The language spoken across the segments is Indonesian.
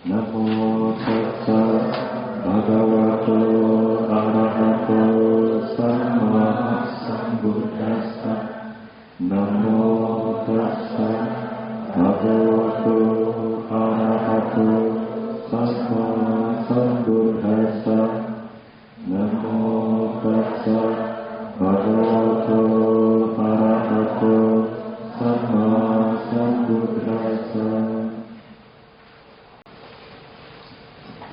Namo tassa bhagavato arahato sama sambuddhassa. Namo tassa bhagavato arahato sama sambuddhassa. Namo tassa bhagavato arahato sama sambuddhassa.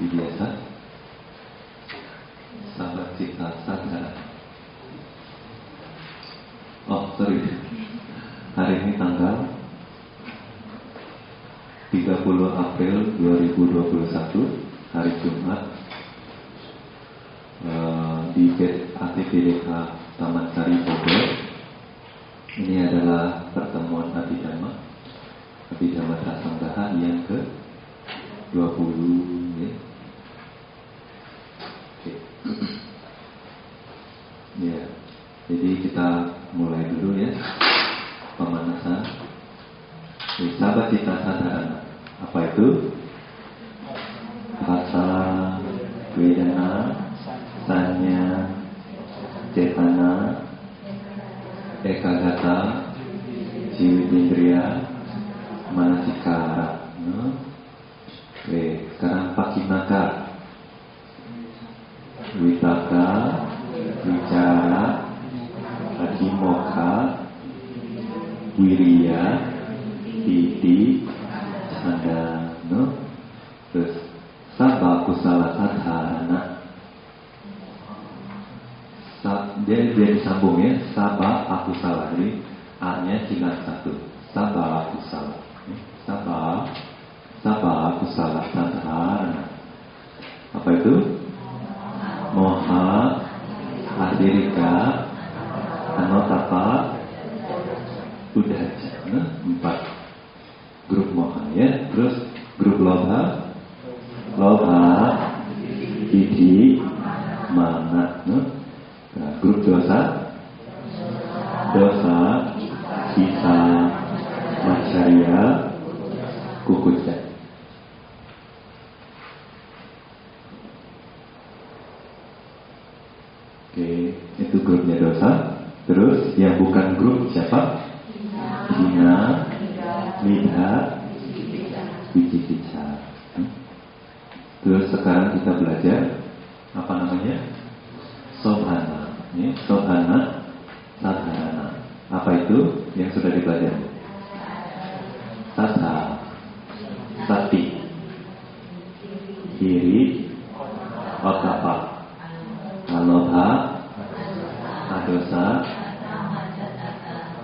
Biasa sahabat cita sadar. Hari ini tanggal 30 April 2021, hari Jumat, di ATPDK Taman Sari Bogor. Ini adalah pertemuan Abhidhamma Sasanggaha yang ke-20 ya. Ya, jadi kita mulai dulu ya pemanasan. Sahabat cita sadhana, apa itu? Rasa, wedana, sanya, cetana, ekagata, jiwindriya, manasikara. Oke, sekarang pakinaka, witaka, wicara, adhimokkha, wiriya, piti, canda, terus sabba kusala sadharana. Dia disambung ya, sabba akusala. Jadi A-nya tinggal satu, sabba akusala. Sabba akusala sadharana. Apa itu? Moha, adirika, anotapa, udaja. 4 grup moha ya. Terus grup lobha, didi, mana. Nah, grup dosa, sisa, macarya, kukuca. Oke, itu grupnya dosa. Terus yang bukan grup siapa? Hina, Midha, Wicikicca. Terus sekarang kita belajar apa namanya? Sobhana. Ya, Sobhana sadharana. Apa itu yang sudah dipelajari? Sattha, sati, hiri, otapa, alobha, adosa,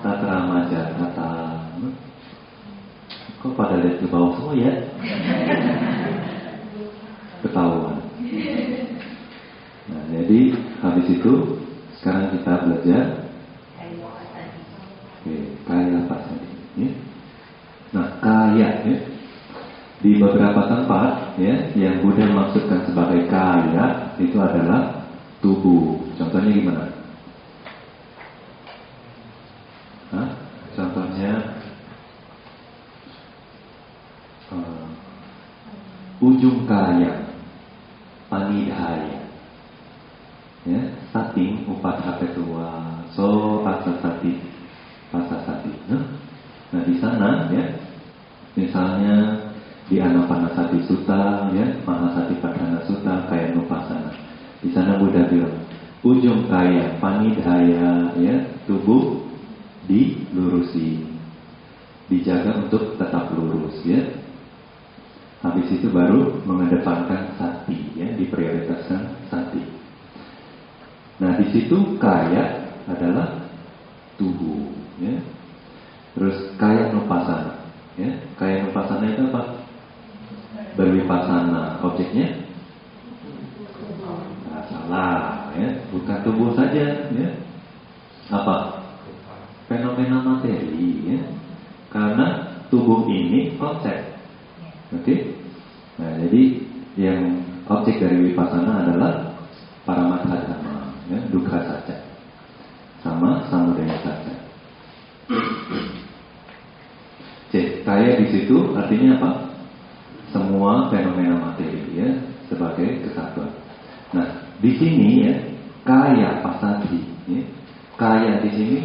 tatramaja kata. Kok pada lihat ke bawah semua ya? Ketahuan. Nah, jadi habis itu sekarang kita belajar kaya pasadi. Ya. Nah, kaya ya. Di beberapa tempat ya, yang Buddha maksudkan sebagai kaya itu adalah tubuh. Contohnya gimana? Contohnya ujung kaya, panidhaya, ya, sating upadhapetua, so pasasati. Nah di sana ya, misalnya di Anapanasati Sutta, ya, Mahasatipadhana Sutta, kaya nupasana. Di sana Buddha bilang ujung kaya, panidhaya, ya, tubuh dilurusi, dijaga untuk tetap lurus ya. Habis itu baru mengedepankan sati ya, diprioritaskan sati. Nah di situ kaya adalah tubuh ya. Terus kaya nupasana ya. Kaya nupasana itu apa? Berwipasana. Objeknya salah ya, bukan tubuh saja ya. Apa? Fenomena materi ya. Karena tubuh ini konsep. Oke? Nah, jadi yang objek dari wipasana adalah paramatha dhamma ya, dukkha saja. Sama samudaya saja. Kaya di situ artinya apa? Semua fenomena sini ya, kaya pasadi. Ya. Kaya di sini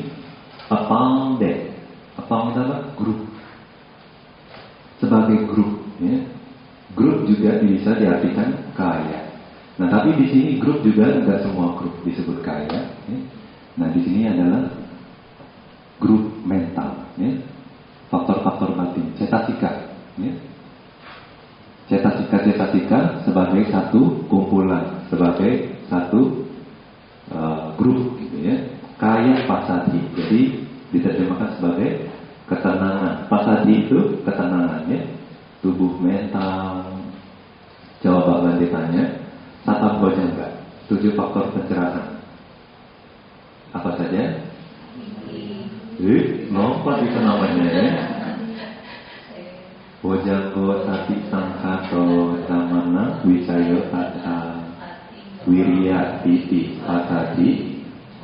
abounded. Abound itu apa? Grup. Sebagai grup. Ya. Grup juga bisa diartikan kaya. Nah, tapi di sini grup juga enggak semua grup disebut kaya. Ya. Nah, di sini adalah grup mental. Ya. Faktor-faktor batin, cetasika. Ya. Cetasika sebagai satu kumpulan, sebagai satu grup, gitu ya. Kaya pasadi, jadi diterjemahkan sebagai ketenangan. Pasadi itu ketenangan, ya. Tubuh mental. Coba nanti tanya, Sata Bojangga, 7 faktor pencerahan. Apa saja? Lompat itu namanya, ya. Bojanggo Sati Sangkato Samana Wisayo Tata Wirya Titi Pasadi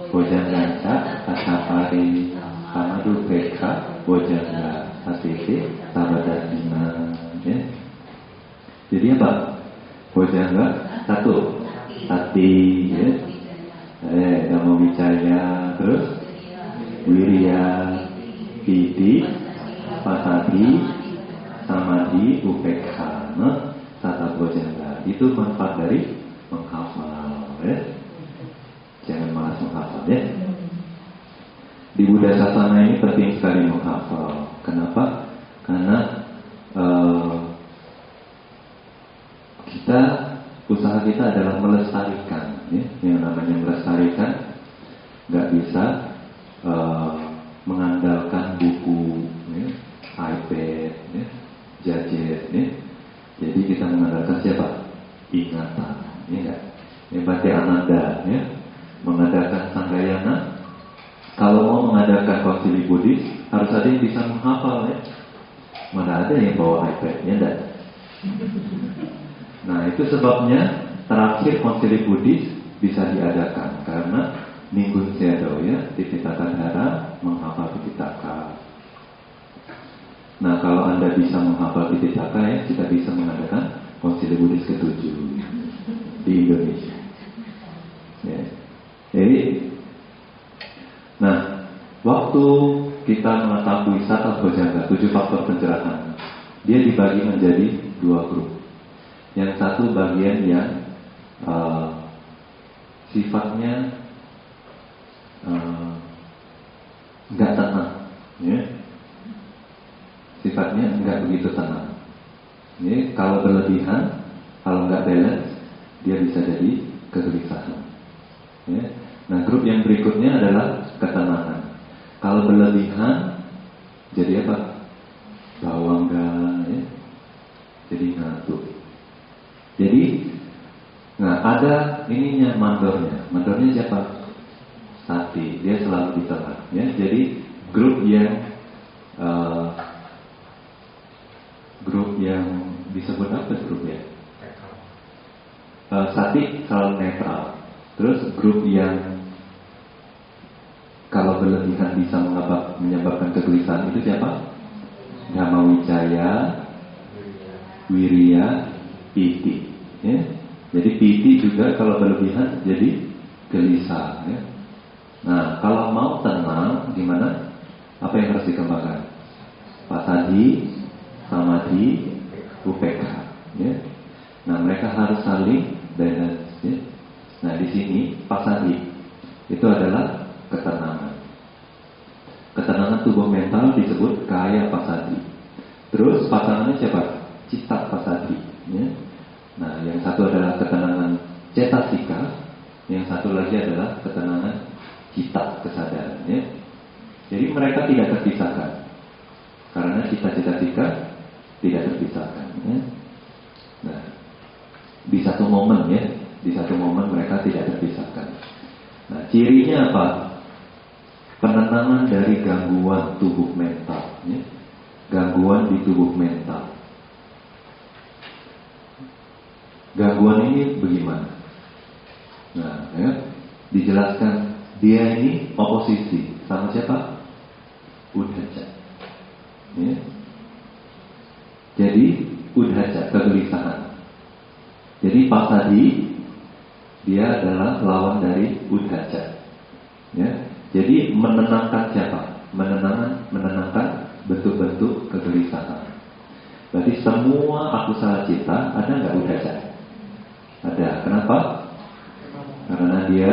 Bojangganca Tatapari Samadu Peka Bojangga Satiti Sabadasina, ya. Jadi apa? Bojangga satu Sati, ya. Dhamma Wicaya, terus Wirya Titi Pasadi Samadhi, upekha, tata bojangga. Itu manfaat dari menghafal, ya. Jangan malas menghafal, ya. Di Buddha Sasana ini penting sekali menghafal. Kenapa? Karena usaha kita adalah melestarikan, ya. Yang namanya melestarikan nggak bisa mengandalkan buku, ya, iPad, ya, gadget, ya. Jadi kita mengandalkan siapa? Ingatan, ya enggak? Yang Bhante Ananda, ya, mengadakan Sanggayana. Kalau mau mengadakan konsili Buddhis, harus ada yang bisa menghafal, ya. Mana ada yang bawa iPad, ya enggak? Nah, itu sebabnya terakhir konsili Buddhis bisa diadakan karena Ninggun Sedo, ya, Tipitaka Dhara menghafal Tipitaka. Nah, kalau Anda bisa menghafal Tipitaka, ya, kita bisa mengadakan konsili Buddhis ke-7 di Indonesia. Ya. Jadi, nah, waktu kita mengetahui Sata Bojangga, 7 faktor pencerahan, dia dibagi menjadi 2 grup. Yang satu bagian yang sifatnya nggak tenang, ya. Sifatnya nggak begitu tenang. Ini kalau berlebihan, kalau nggak balance, dia bisa jadi kegelisahan. Ya. Nah, grup yang berikutnya adalah ketenangan. Kalau berlebihan, jadi apa? Bawangga, ya. Jadi ngantuk. Jadi, nah ada ininya mandornya. Mandornya siapa? Sati. Dia selalu di tengah. Ya. Jadi grup yang disebut apa grupnya? Sati selalu netral. Terus grup yang kalau berlebihan bisa menyebabkan kegelisahan itu siapa? Dhamma Wicaya, Wirya, Piti. Ya. Jadi Piti juga kalau berlebihan jadi gelisah. Ya. Nah, kalau mau tenang gimana? Apa yang harus dikembangkan? Pasadi, Samadhi, upekha. Ya. Nah, mereka harus saling balance. Ya. Nah, di sini pasadi itu adalah ketenangan. Ketenangan tubuh mental disebut kaya pasadi. Terus pasangannya siapa? Citta pasadi. Ya. Nah, yang satu adalah ketenangan cetasika, yang satu lagi adalah ketenangan citta, kesadaran. Ya. Jadi mereka tidak terpisahkan karena cita-cita tidak terpisahkan. Ya. Nah, di satu momen, ya, di satu momen mereka tidak terpisahkan. Nah, cirinya apa? Penenangan dari gangguan tubuh mental. Ya. Gangguan di tubuh mental. Gangguan ini bagaimana? Nah, ya, dijelaskan dia ini oposisi sama siapa? Udhaca. Ya. Jadi udhaca, kegelisahan. Jadi pasadi Dia adalah lawan dari udhaca. Ya. Jadi menenangkan siapa? Menenangkan bentuk-bentuk kegelisahan. Berarti semua akusala cita ada nggak udhaca? Ada. Kenapa? Karena dia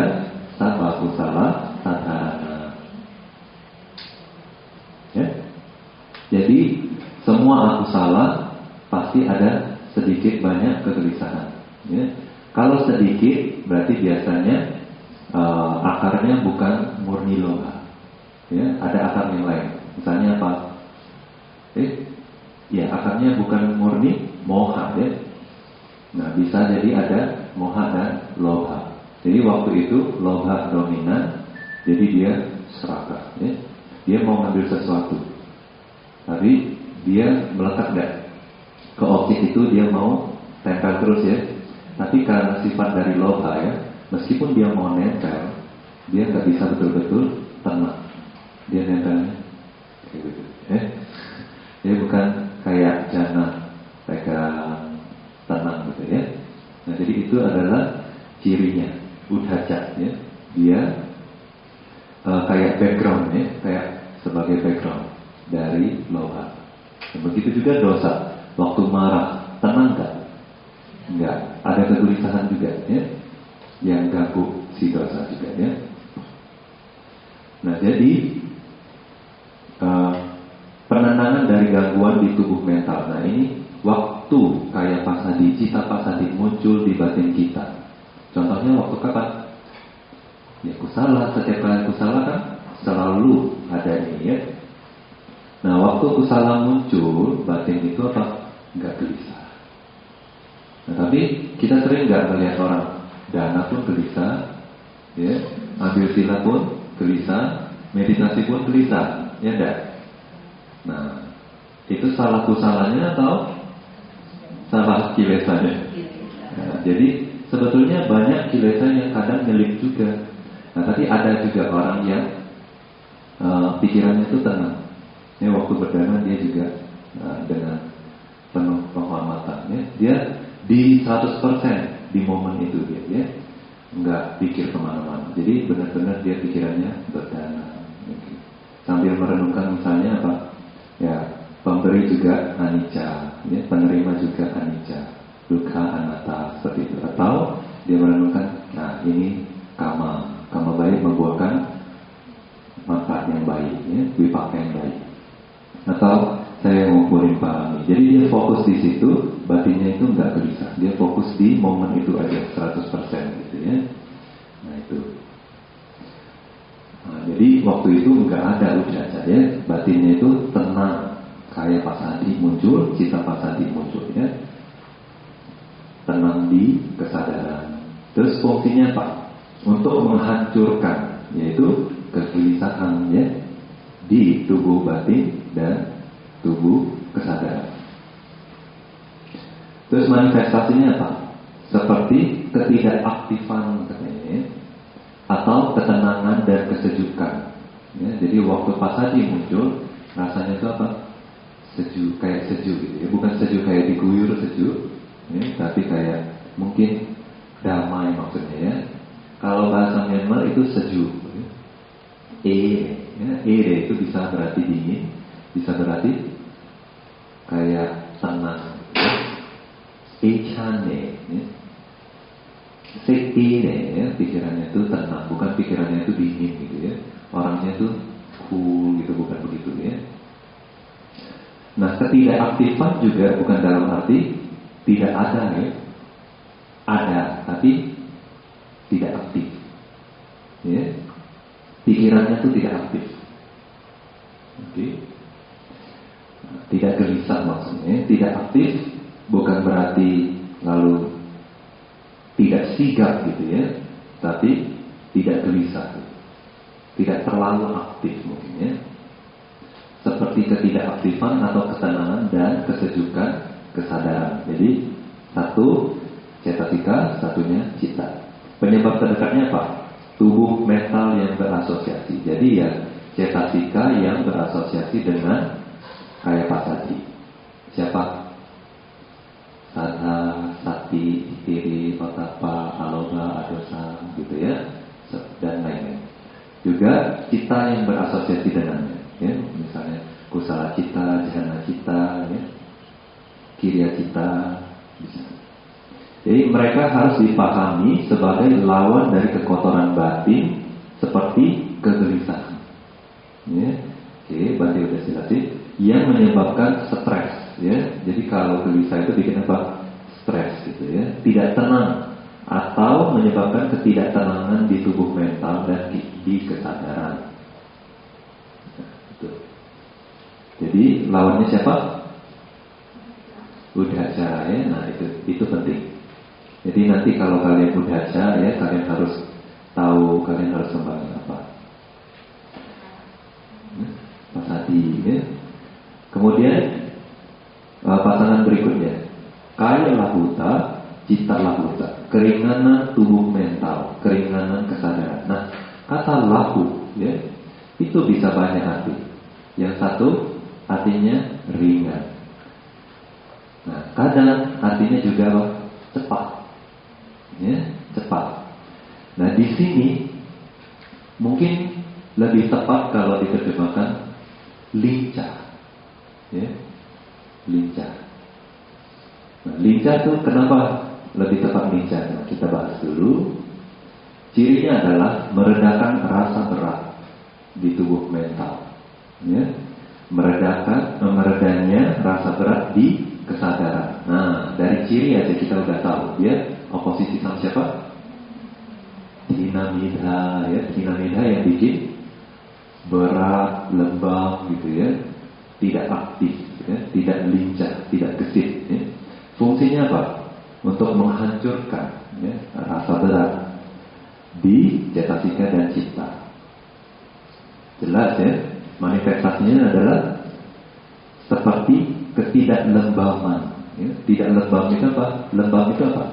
sarva akusala sadharana. Ya. Jadi semua akusala pasti ada sedikit banyak kegelisahan. Ya. Kalau sedikit berarti biasanya akarnya bukan murni loha. Ya, ada akar yang lain. Misalnya apa? Ya, akarnya bukan murni moha ya. Nah, bisa jadi ada moha dan lobha. Jadi waktu itu lobha dominan, jadi dia serakah ya. Dia mau ngambil sesuatu. Tapi dia melekat nggak ke objek itu, dia mau tempel terus ya. Tapi karena sifat dari lobha ya, meskipun dia mau nempel, dia nggak bisa betul-betul tenang. Dia nempelnya kayak gitu. Dia bukan kayak jana pegang tenang gitu ya. Nah jadi itu adalah cirinya udhaca ya. Dia kayak background ya, kayak sebagai background dari lobha. Dan begitu juga dosa. Waktu marah tenang nggak? Enggak, ada kegelisahan juga ya, yang ganggu si dosa juga ya. Nah jadi penenangan dari gangguan di tubuh mental. Nah ini waktu kaya pasadi, cita pasadi muncul di batin kita. Contohnya waktu kapan? Ya kusala, setiap kali kusala kan selalu ada ini ya. Nah waktu kusala muncul, batin itu apa? Enggak gelisah. Nah, tapi kita sering nggak melihat orang dana pun gelisah, ya, ambil sila pun gelisah, meditasi pun gelisah, ya enggak? Nah, itu salah kusalanya atau salah kilesanya? Nah, jadi sebetulnya banyak kilesa yang kadang nyelip juga. Nah, tapi ada juga orang yang pikirannya itu tenang. Ya, waktu berdana dia juga dengan penuh penghormatan, ya. Dia di 100% di momen itu dia ya, nggak pikir kemana-mana. Jadi benar-benar dia pikirannya berdana gitu. Sambil merenungkan misalnya apa ya, pemberi juga anicca ya, penerima juga anicca, dukkha anatta seperti itu. Atau dia merenungkan, nah ini kama baik membuahkan manfaat yang baik ya, wipaka yang baik. Atau saya ngumpulin parami. Jadi dia fokus di situ, batinnya itu nggak gelisah. Dia fokus di momen itu aja 100% gitu ya. Nah itu. Nah, jadi waktu itu nggak ada udhaca ya, batinnya itu tenang. Kayak pasadi muncul, cita pasadi muncul ya. Tenang di kesadaran. Terus fungsinya apa? Untuk menghancurkan, yaitu kegelisahan ya di tubuh batin dan tubuh kesadaran. Terus manifestasinya apa? Seperti ketidakaktifan katanya, atau ketenangan dan kesejukan. Ya, jadi waktu pasadi muncul, rasanya itu apa? Sejuk, kayak sejuk gitu ya. Bukan sejuk kayak diguyur sejuk, ya, tapi kayak mungkin damai maksudnya ya. Kalau bahasa Myanmar itu sejuk. Ere itu bisa berarti dingin, bisa berarti kayak tenang. Echane, sekine, ya, pikirannya itu tenang, bukan pikirannya itu dingin gitu ya. Orangnya itu cool gitu, bukan begitu ya. Nah, ketidakaktifan juga bukan dalam arti tidak ada ya. Ada, tapi tidak aktif. Ya. Pikirannya itu tidak aktif. Oke. Tidak gelisah maksudnya. Tidak aktif bukan berarti lalu tidak sigap gitu ya, tapi tidak gelisah. Tidak terlalu aktif mungkin ya. Seperti ketidakaktifan atau ketenangan dan kesejukan kesadaran. Jadi satu cetasika, satunya cita. Penyebab terdekatnya apa? Tubuh mental yang berasosiasi. Jadi ya cetasika yang berasosiasi dengan kaya pasadi. Siapa? Sadha, sati, tiri, otapa, aloba, adosa, juga cita yang berasosiasi dengannya, ya. Misalnya kusala cita, jhana cita, ya. Kiriya cita, bisa. Jadi mereka harus dipahami sebagai lawan dari kekotoran batin seperti kegelisahan. Ya. Oke, berarti udah jelasin. Yang menyebabkan stres, ya. Jadi kalau gelisah itu bikin apa? Stres, gitu ya. Tidak tenang atau menyebabkan ketidaktenangan di tubuh mental dan di kesadaran. Nah, itu. Jadi lawannya siapa? Udhaca, ya. Nah itu penting. Jadi nanti kalau kalian udhaca, ya, kalian harus tahu kalian harus kembali apa. Pasadi, ya. Kemudian pasangan berikutnya, kaya lahuta, cita lahuta, keringanan tubuh mental, keringanan kesadaran. Nah, kata lahu, ya, itu bisa banyak arti. Yang satu artinya ringan. Nah, kadang artinya juga cepat, ya, cepat. Nah, di sini mungkin lebih tepat kalau diterjemahkan lincah, ya, lincah. Nah, lincah itu kenapa lebih tepat lincah? Nah, kita bahas dulu. Cirinya adalah meredakan rasa berat di tubuh mental, ya, meredanya rasa berat di kesadaran. Nah, dari ciri aja kita udah tahu dia oposisi sama siapa? Dinamida, ya, dinamida yang bikin berat, lembab, gitu ya, tidak aktif, ya, tidak lincah, tidak gesit. Ya. Fungsinya apa? Untuk menghancurkan, ya, rasa berat di cetasika dan cipta. Jelas, ya, manifestasinya adalah seperti ketidaklembaman. Ya. Tidak lembab itu apa? Lembab itu apa?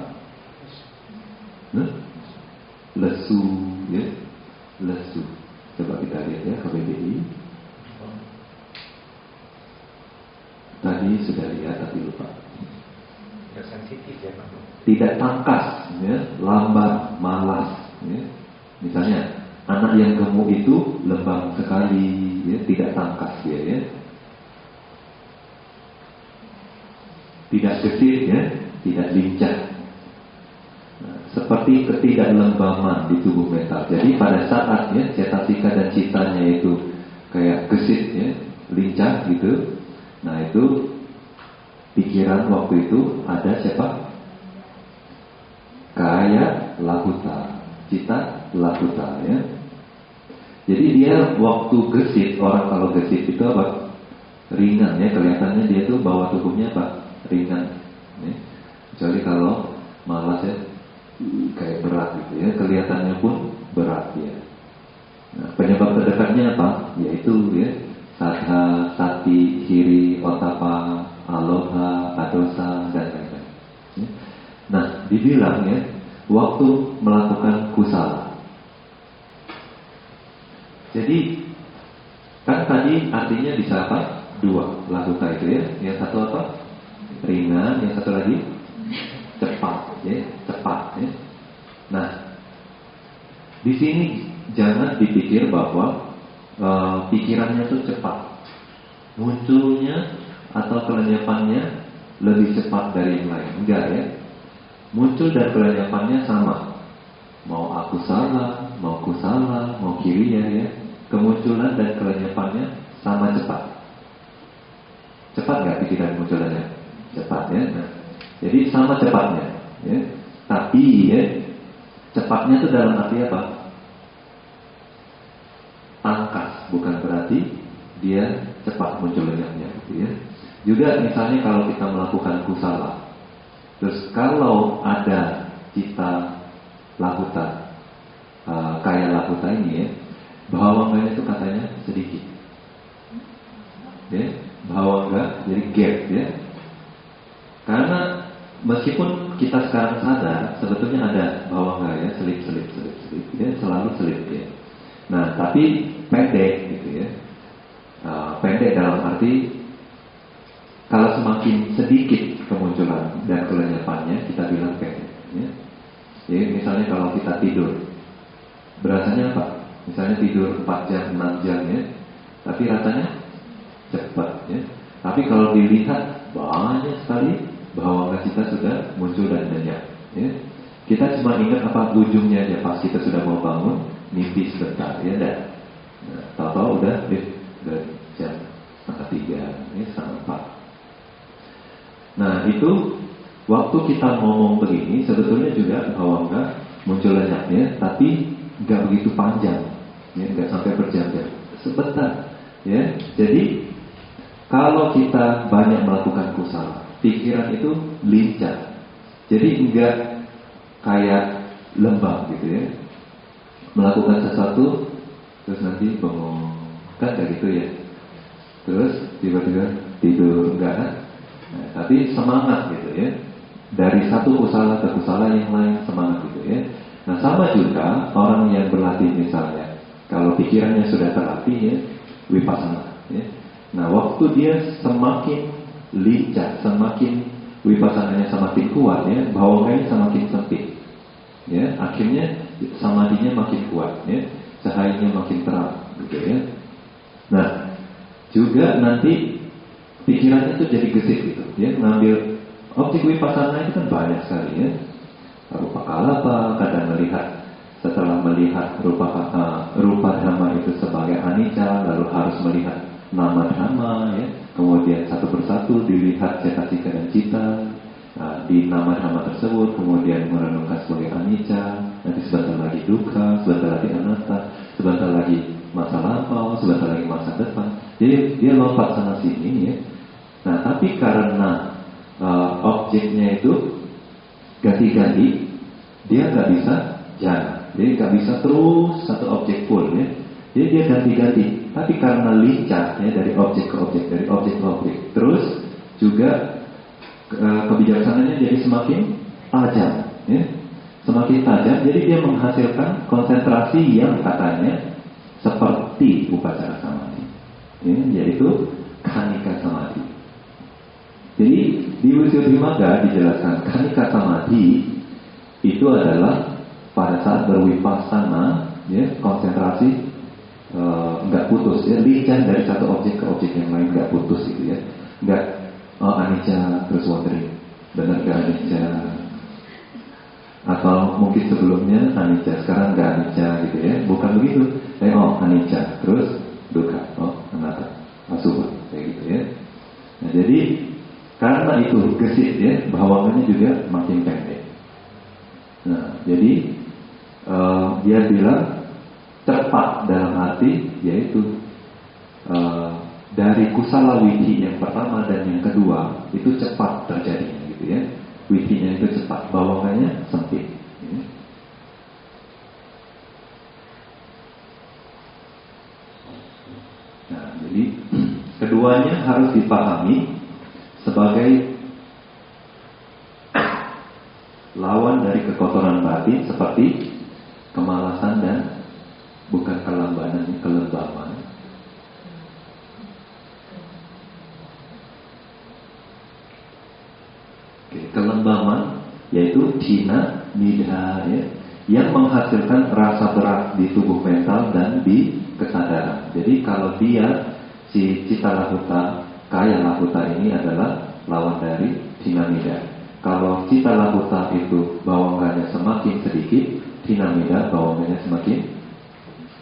Lesu, ya, lesu. Coba kita lihat, ya, KBBI. Tadi sudah lihat tapi lupa. Sensitif, ya, Pak. Tidak tangkas, ya, lambat, malas, ya. Misalnya anak yang gemuk itu lembab sekali, ya, tidak tangkas dia, ya. Tidak gesit, ya, tidak lincah. Nah, seperti ketidaklembaman di tubuh mental. Jadi pada saat, ya, cetasika dan citanya itu kayak gesit, ya, lincah gitu. Nah, itu pikiran waktu itu ada siapa? Kaya lahuta, cita lahuta, ya. Jadi dia waktu gesit, orang kalau gesit itu apa? Ringan, ya, kelihatannya dia tuh bawa tubuhnya apa? Ringan, ya. Kecuali kalau malas, ya, kayak berat gitu, ya, kelihatannya pun berat, ya. Nah, penyebab terdekatnya apa? Yaitu, ya, sadha, sati, hiri, otapa, aloha, adosa, dan lain-lain. Ya. Nah, dibilang, ya, waktu melakukan kusala. Jadi kan tadi artinya bisa apa? Dua, lakukan itu, ya. Yang satu apa? Ringan, yang satu lagi cepat, ya, cepat, ya. Nah, di sini jangan dipikir bahwa pikirannya itu cepat, munculnya atau kelenyapannya lebih cepat dari yang lain. Enggak, ya. Muncul dan kelenyapannya sama. Mau aku salah, mau kusala, mau kiriya, ya. Kemunculan dan kelenyapannya sama cepat. Cepat nggak pikiran munculannya? Cepat, ya. Nah, jadi sama cepatnya, ya. Tapi, ya, cepatnya itu dalam arti apa? Tangkas, bukan berarti dia cepat muncul lenyapnya, gitu, ya. Juga misalnya kalau kita melakukan kusala, terus kalau ada cita lahuta, kaya lahuta ini, ya, bhawanganya itu katanya sedikit, ya, bhawangga jadi gap, ya. Karena meskipun kita sekarang sadar sebetulnya ada bhawangga, ya, selip, ya, selalu selip, ya. Nah, tapi pendek, gitu, ya. Pendek dalam arti kalau semakin sedikit kemunculan dan kelenyapannya kita bilang pendek, ya. Jadi misalnya kalau kita tidur, berasanya apa? Misalnya tidur 4 jam, 6 jam ya, tapi rasanya cepat ya. Tapi kalau dilihat banyak sekali bahwa kita sudah muncul dan lenyap ya. Kita cuma ingat apa ujungnya aja pas kita sudah mau bangun, mimpi sebentar ya dah. Nah, tahu-tahu udah jam 2:30 ya, setengah 4. Nah itu waktu kita ngomong begini sebetulnya juga bahwa enggak muncul lenyapnya, tapi enggak begitu panjang ya, enggak sampai berjam-jam, sebentar ya. Jadi kalau kita banyak melakukan kusala, pikiran itu lincah. Jadi enggak kayak lembab gitu ya. Melakukan sesuatu terus nanti bengong, kan kayak gitu ya. Terus tiba-tiba tidur, enggak kan? Nah, tapi semangat gitu ya. Dari satu kusala ke kusala yang lain semangat gitu ya. Nah sama juga orang yang berlatih misalnya, kalau pikirannya sudah terlatih ya, vipassana ya. Nah waktu dia semakin lincah, semakin vipassananya semakin kuat ya, bawahnya semakin sempit ya, akhirnya samadhinya makin kuat ya, cahayanya makin terang gitu ya. Nah juga nanti pikirannya itu jadi gesit gitu ya, ngambil objek vipassana itu kan banyak sekali ya. Rupa kalapa, kadang melihat, setelah melihat rupa dhamma itu sebagai anicca, lalu harus melihat nama dhamma ya, kemudian satu persatu dilihat cetasika dan cita di nama dhamma tersebut, kemudian merenungkan sebagai anicca, nanti sebentar lagi dukkha, sebentar lagi anatta, sebentar lagi masa lampau, sebentar lagi masa depan. Jadi dia lompat sana sini ya. Nah tapi karena objeknya itu ganti-ganti, dia nggak bisa jalan, jadi nggak bisa terus satu objek full ya. Jadi dia ganti-ganti. Tapi karena lincah ya, dari objek ke objek, dari objek ke objek, terus juga kebijaksanaannya jadi semakin tajam ya. Semakin tajam, jadi dia menghasilkan konsentrasi yang katanya seperti upacara samadhi ya, yaitu khanika samadhi. Jadi di Visuddhimagga dijelaskan khanika samadhi itu adalah pada saat bervipassana ya, konsentrasi nggak putus ya, lincah dari satu objek ke objek yang lain, nggak putus gitu ya, nggak anicca terus wandering, benar nggak anicca, atau mungkin sebelumnya anicca sekarang nggak anicca gitu ya, bukan begitu. Anicca terus dukkha, anatta, asubha kayak gitu ya. Nah jadi karena itu gesit ya, bawaannya juga makin pendek. Nah jadi dia bilang cepat dalam arti yaitu dari kusala witi yang pertama dan yang kedua itu cepat terjadinya gitu ya. Witinya itu cepat, bawaannya sempit ya. Nah jadi keduanya harus dipahami sebagai lawan dari kekotoran batin seperti kemalasan dan bukan kelambanan, kelembaban. Kelembaban yaitu cina nidha ya, yang menghasilkan rasa berat di tubuh mental dan di kesadaran. Jadi kalau dia si cita lahuta, kaya lahuta ini adalah lawan dari cina nidha. Kalau cita lahuta itu bawangannya semakin sedikit, cina nidha bawangannya semakin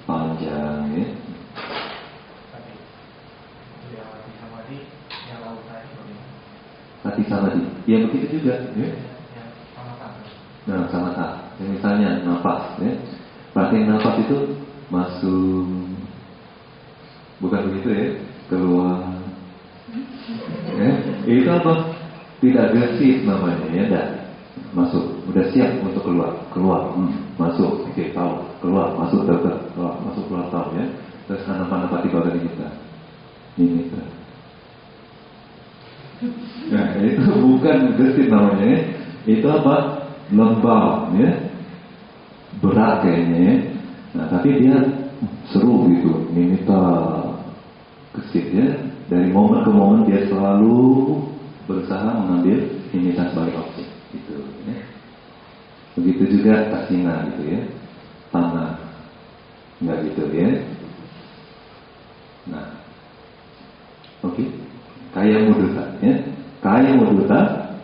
panjang ya. Hati samadhi, ya begitu juga ya. Nah samatha, misalnya nafas ya. Praktek nafas itu masuk, bukan begitu ya, keluar ya. Itu apa? Tidak gesit namanya ya, dah. Masuk, udah siap untuk keluar, masuk, oke, tahu, keluar, masuk, keluar, masuk, keluar, tahu ya. Terus anapati badan kita, ini kita. Nah itu bukan gesit namanya ya. Itu apa? Lembab ya, berat kayaknya ya. Nah tapi dia seru gitu, minta gesit ya. Dari momen ke momen dia selalu berusaha mengambil nimitta sebagai objek gitu ya. Begitu juga kasina gitu ya, tanah nggak gitu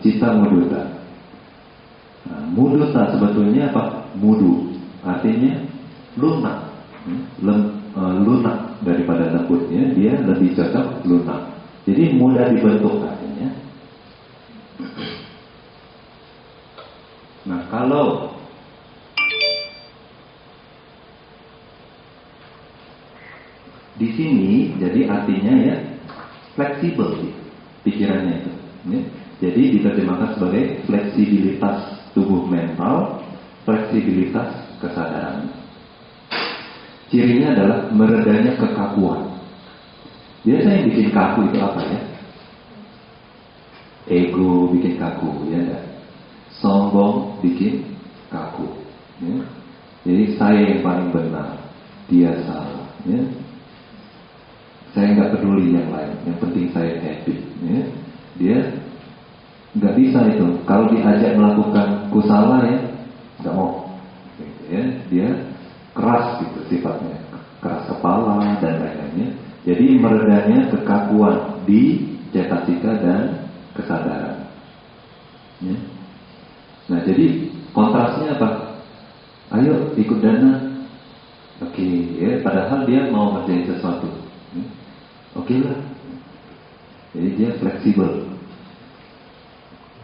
Citta mudita. Nah, mudita sebetulnya apa? Mudu, artinya lunak, lunak daripada lembutnya, dia lebih cocok lunak. Jadi mudah dibentuk artinya. Nah kalau di sini jadi artinya ya fleksibel pikirannya itu. Ya. Jadi diterjemahkan sebagai fleksibilitas tubuh mental, fleksibilitas kesadaran. Cirinya adalah meredanya kekakuan. Biasanya yang bikin kaku itu apa ya? Ego bikin kaku, ya enggak? Sombong bikin kaku. Ya. Jadi saya yang paling benar, dia salah. Ya. Saya nggak peduli yang lain, yang penting saya happy. Ya. Dia nggak bisa itu. Kalau diajak melakukan kusala ya, nggak mau. Ya. Dia keras gitu sifatnya, keras kepala dan lain-lainnya. Jadi meredanya kekakuan di cetasika dan kesadaran. Ya. Nah jadi kontrasnya apa? Ayo ikut dana. Oke, ya. Padahal dia mau ngerjain sesuatu. Ya. Oke lah. Jadi dia fleksibel.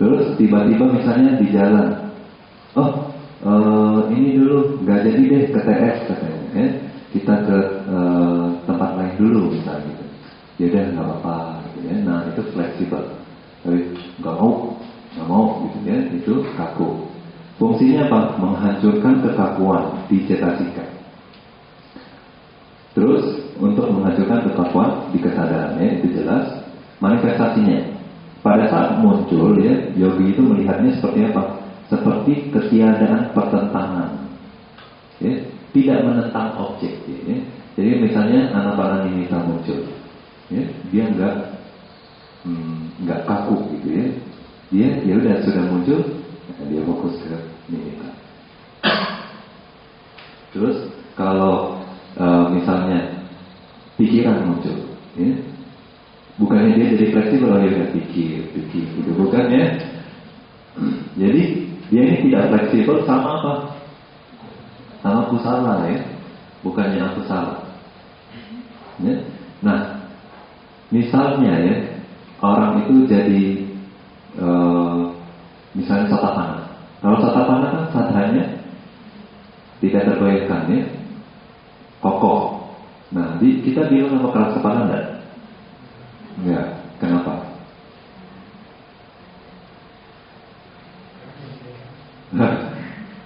Terus tiba-tiba misalnya di jalan, ini dulu nggak jadi deh ke TS katanya. Ya. Kita ke tempat lain dulu misalnya gitu. Ya udah nggak apa-apa. Gitu, ya. Nah itu fleksibel. Tapi nggak mau gitu ya, itu kaku. Fungsinya apa? Menghancurkan kekakuan di cetasika. Terus untuk menghancurkan kekakuan di kesadarannya itu jelas manifestasinya. Pada saat muncul ya, yogi itu melihatnya seperti apa? Seperti ketiadaan pertentangan. Ya, tidak menentang objek. Ya. Jadi misalnya anapananimita muncul, ya, dia nggak kaku gitu ya. Dia udah sudah muncul, dia fokus ke nimitta. Terus kalau misalnya pikiran muncul, ya, bukannya dia jadi fleksibel, dia udah pikir gitu, bukan ya? Jadi dia ini tidak fleksibel sama apa? Sama aku salah ya, bukannya aku salah. Ya? Nah, misalnya ya orang itu jadi misalnya satapana. Kalau satapana kan sadarnya tidak tergoyahkan ya, kokoh. Nah, kita bilang apa keras kepala enggak? Enggak. Kenapa?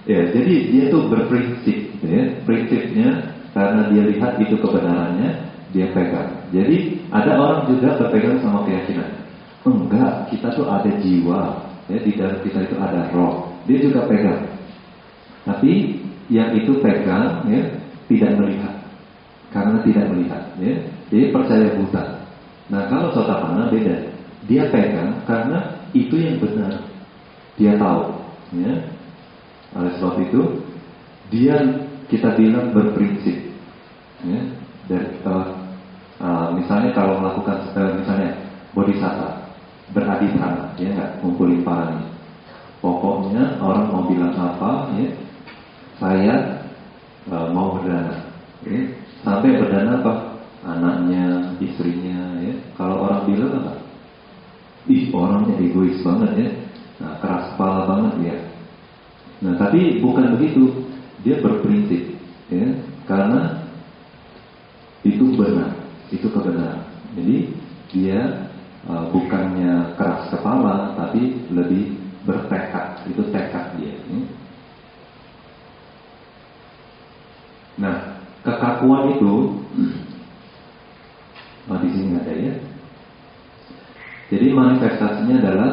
Ya, jadi dia tuh berprinsip, ya. Prinsipnya karena dia lihat itu kebenarannya, dia pegang. Jadi ada orang juga berpegang sama keyakinan. Enggak, kita tuh ada jiwa, ya, di dalam kita itu ada roh. Dia juga pegang. Tapi yang itu pegang, ya, tidak melihat, karena tidak melihat, ya. Jadi percaya buta. Nah kalau Sotapanna beda, dia pegang karena itu yang benar, dia tahu, ya. Oleh sebab itu dia kita bilang berprinsip, ya. Dan misalnya kalau melakukan misalnya bodhisatta beradipana, ya nggak, ngumpulin parani. Pokoknya orang mau bilang apa, ya, saya mau berdana, ya. Sampai berdana apa? Anaknya, istrinya, ya. Kalau orang bilang apa? Ih, orangnya egois banget ya. Nah, keras kepala banget ya. Nah, tapi bukan begitu. Dia berprinsip, ya, karena itu benar, itu kebenaran. Jadi dia bukannya keras kepala, tapi lebih bertekad. Itu tekad dia. Ya. Nah, kekakuan itu, di sini ada ya. Jadi manifestasinya adalah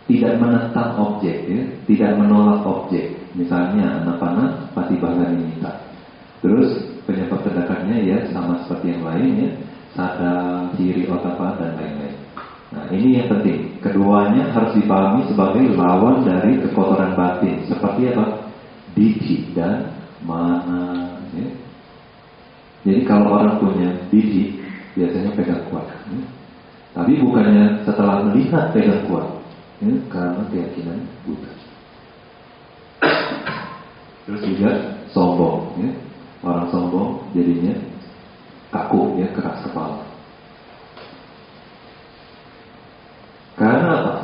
tidak menentang objek, ya, tidak menolak objek. Misalnya anapana patibhaganimita. Terus penyebab tindakannya ya sama seperti yang lain ya, sada, hiri, otapa dan lain-lain. Nah ini yang penting. Keduanya harus dipahami sebagai lawan dari kekotoran batin. Seperti apa? Didhi dan mana. Ya. Jadi kalau orang punya didhi biasanya pegang kuat. Ya. Tapi bukannya setelah melihat pegang kuat. ya, karena keyakinan Buddha. Terus juga sombong, ya. Orang sombong jadinya kaku, ya, keras kepala. Karena apa?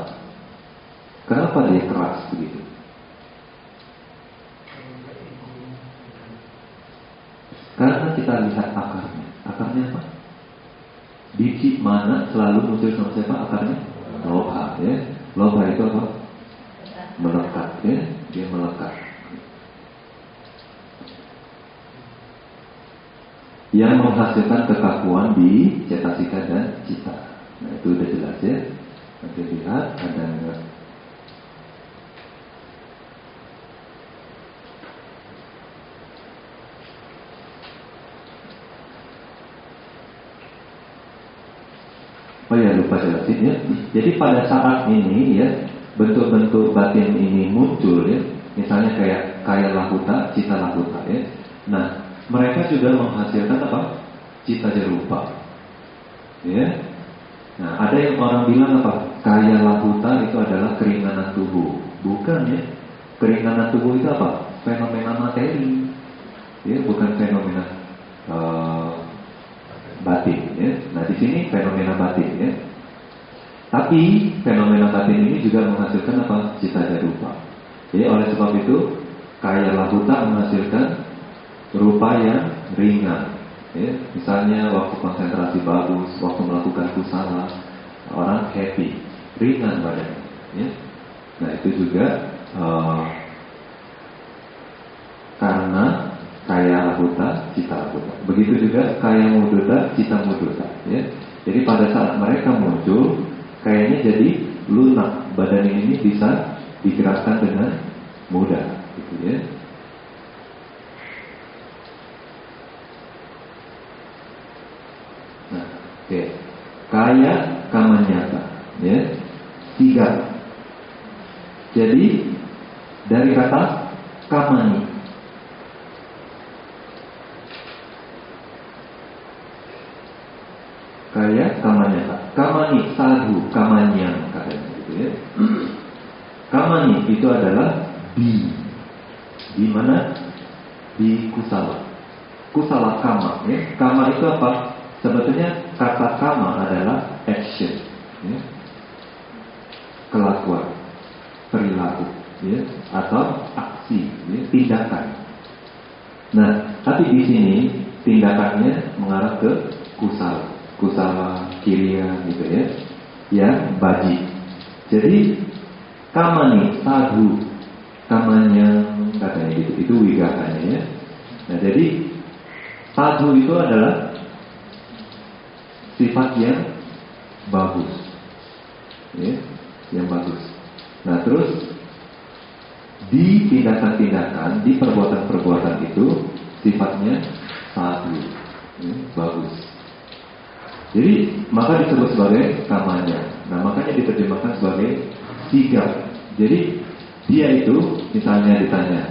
Kenapa dia keras begitu? Karena kita lihat akarnya. Akarnya apa? Biji mana selalu muncul sama siapa akarnya? Lobha, ya. Lobha itu apa? Melekat, ya. Dia melekat. Yang menghasilkan kekakuan di cetasika dan cita. Nah, itu udah jelas, ya. Nanti lihat ada enggak. Oh ya, lupa jelasin, ya. Jadi pada saat ini, ya, bentuk-bentuk batin ini muncul, ya. Misalnya kayak lahuta, cita lahuta, ya. Nah, mereka juga menghasilkan apa? Cita jerupa, ya. Nah, ada yang orang bilang apa? Kaya lahuta itu adalah keringanan tubuh. Bukan, ya. Keringanan tubuh itu apa? Fenomena materi, ya, bukan fenomena batin, ya. Nah, di sini fenomena batin, ya. Tapi fenomena batin ini juga menghasilkan apa? Cita jerupa. Jadi oleh sebab itu kaya lahuta menghasilkan rupa yang ringan, ya. Misalnya waktu konsentrasi bagus, waktu melakukan kusala, orang happy, ringan badannya, ya. Nah, itu juga karena kaya lahuta, cita lahuta. Begitu juga kaya mudota, cita mudota, ya. Jadi pada saat mereka muncul, kayaknya jadi lunak, badan ini bisa digerakkan dengan mudah, gitu, ya. Nah, oke. Kaya kamanyata, ya. Sigap. Jadi dari kata kamani. Kaya kamanyata. Kamani sadhu, kamanyang katanya, gitu, ya. Kamani itu adalah di mana? Di kusala. Kusala kama, ya. Kama itu apa? Sebetulnya kata kama adalah action, ya. Kelakuan, perilaku, ya, atau aksi, ya, tindakan. Nah, tapi di sini tindakannya mengarah ke kusala, kusala kiriya, gitu, ya, yang baji. Jadi kamani sadhu, kamanya katanya gitu, itu wigahanya, ya. Nah, jadi sadhu itu adalah sifat yang bagus, ya, yang bagus. Nah, terus di tindakan-tindakan, di perbuatan-perbuatan itu sifatnya sadhu, ya, bagus. Jadi maka disebut sebagai kamanya. Nah, makanya diterjemahkan sebagai sigap. Jadi dia itu misalnya ditanya,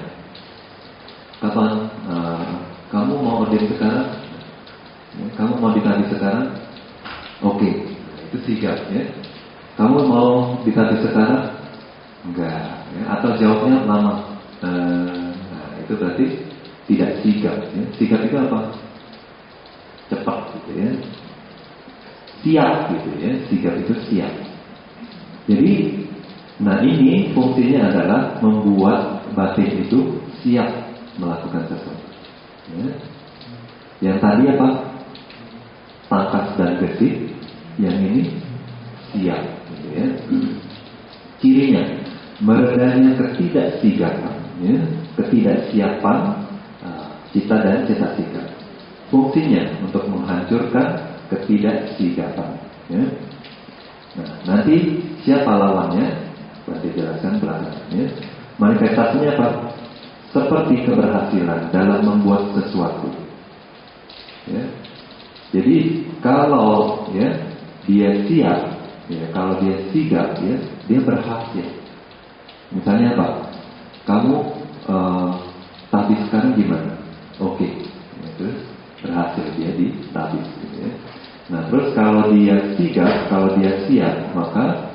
kapan kamu mau order sekarang? Kamu mau ditagih sekarang? Oke, itu sigap, ya. Kamu mau ditagih sekarang? Enggak, ya. Atau jawabnya lama. Nah, itu berarti tidak sigap, ya. Sigap itu apa? Cepat, gitu, ya. Siap, gitu, ya. Sigap itu siap. Jadi, nah ini fungsinya adalah membuat batin itu siap melakukan sesuatu, ya. Yang tadi apa? Tangkas dan gesit. Yang ini siap, gitu, ya. Cirinya meredanya ketidaksigapan, ya, ketidaksiapan cita dan cetasika. Fungsinya untuk menghancurkan ketidaksigapan, ya. Nah, nanti siapa lawannya? Nanti jelaskan belakangan, ya. Manifestasinya apa? Seperti keberhasilan dalam membuat sesuatu, ya. Jadi kalau, ya, dia siap, ya, kalau dia sigap, ya, dia berhasil. Misalnya apa? Kamu tabis sekarang gimana? Oke, ya, terus berhasil dia di tabis, gitu, ya. Nah, terus kalau dia sigap, kalau dia siap, maka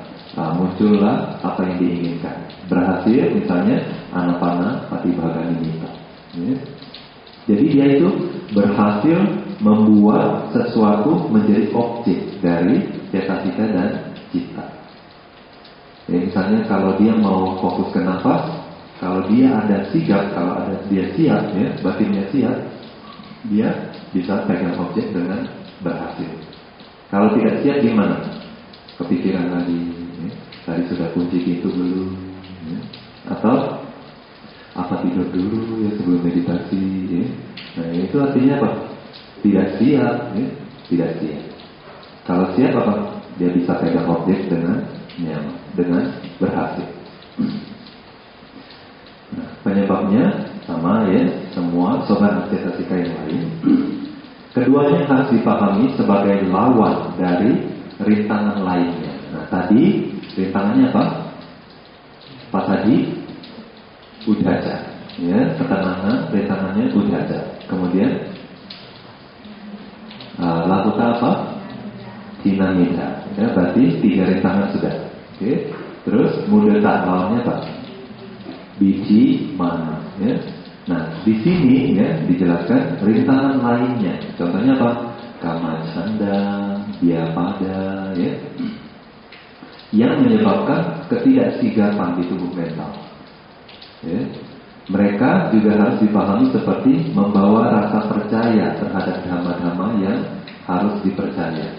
muncul muncullah apa yang diinginkan. Berhasil misalnya Anapana Patibhaga Nimitta. Ya. Jadi dia itu berhasil membuat sesuatu menjadi objek dari cetasika dan cita. Ya, misalnya kalau dia mau fokus ke nafas, kalau dia ada sigap, kalau ada dia siap, ya, batinnya siap, dia bisa pegang objek dengan berhasil. Kalau tidak siap gimana? Kepikiran lagi, ya. Tadi sudah kunci pintu dulu, ya. Atau apa tidur dulu ya sebelum meditasi, ya. Nah itu artinya apa? Tidak siap, ya. Tidak siap. Kalau siap apa? Dia bisa pegang objek dengan nyaman, dengan berhasil. Nah, penyebabnya sama ya, semua sobat cetasika yang lain. Keduanya harus dipahami sebagai lawan dari rintangan lainnya. Nah, tadi rintangannya apa? Apa tadi? Udhaca. Ya, ketenangan, rintangannya udhaca. Kemudian lakuta apa? Tinamida. Ya, berarti 3 rintangan sudah. Oke. Terus mudata lawannya apa? Biji mana? Ya. Nah, di sini ya dijelaskan rintangan lainnya. Contohnya apa? Kama canda, biapada, ya. Yang menyebabkan ketidaksigapan di tubuh mental. Ya. Mereka juga harus dipahami seperti membawa rasa percaya terhadap dhamma-dhamma yang harus dipercaya.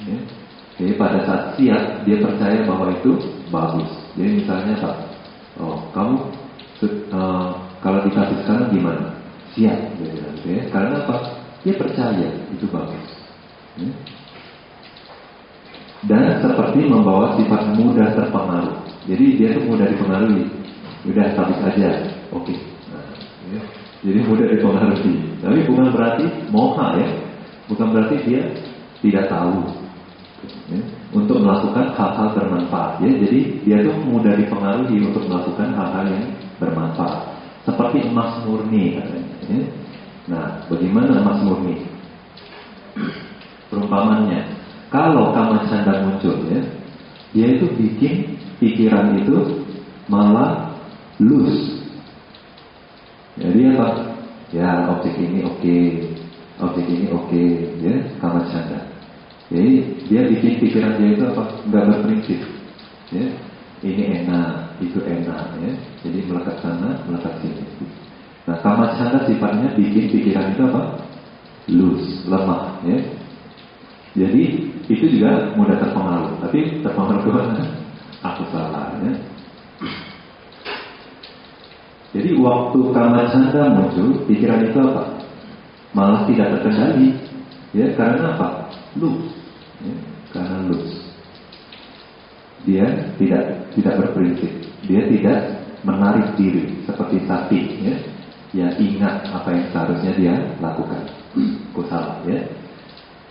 Ya. Jadi pada saat siap dia percaya bahwa itu bagus. Jadi misalnya apa? Oh, kamu kalau dikasih sekarang gimana? Siap, ya. Karena apa? Dia percaya itu bagus. Ya. Dan seperti membawa sifat mudah terpengaruh. Jadi dia tuh mudah dipengaruhi. Udah habis aja, oke. Nah, ya. Jadi mudah dipengaruhi. Tapi bukan berarti moha ya. Bukan berarti dia tidak tahu. Ya. Untuk melakukan hal-hal bermanfaat. Ya. Jadi dia tuh mudah dipengaruhi untuk melakukan hal-hal yang bermanfaat. Seperti emas murni katanya. Ya. Nah, bagaimana emas murni? Perumpamannya, kalau kama canda muncul, ya, dia itu bikin pikiran itu malah loose. Jadi apa? Ya, objek ini oke, objek ini oke, ya, kama canda. Jadi dia bikin pikiran dia itu apa? Nggak berprinsip. Ya. Ini enak, itu enak, ya. Jadi melekat sana, melekat sini. Nah, kama canda sifatnya bikin pikiran itu apa? Loose, lemah, ya. Jadi itu juga mudah terpengaruh. Tapi terpengaruh ke mana? Aku salah, ya. Jadi waktu kama canda muncul, pikiran itu apa? Malah tidak terkendali, ya. Karena apa? Loose, ya. Karena loose. Dia tidak berprinsip. Dia tidak menarik diri seperti sapi, ya. Ya ingat apa yang seharusnya dia lakukan. Kusala, ya.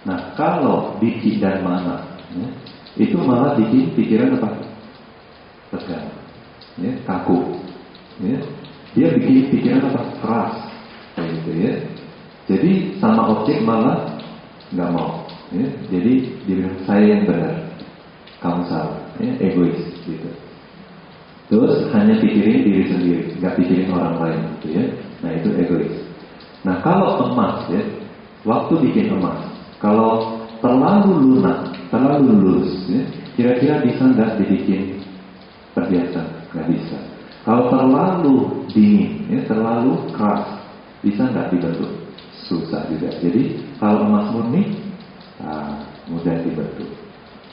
Nah, kalau biji dan mana, ya, itu malah bikin pikiran apa? Tegang, ya, kaku, ya. Dia bikin pikiran apa? Keras, kayak gitu, ya. Jadi sama objek malah nggak mau, ya. Jadi dia bilang saya yang benar, kamu salah, ya, egois, gitu. Terus hanya pikirin diri sendiri, nggak pikirin orang lain, gitu, ya. Nah itu egois. Nah kalau emas, ya, waktu bikin emas, kalau terlalu lunak, terlalu lurus, ya, kira-kira bisa nggak dibikin perhiasan? Nggak bisa. Kalau terlalu dingin, ya, terlalu keras, bisa nggak dibentuk? Susah juga. Jadi kalau emas murni, mudah dibentuk.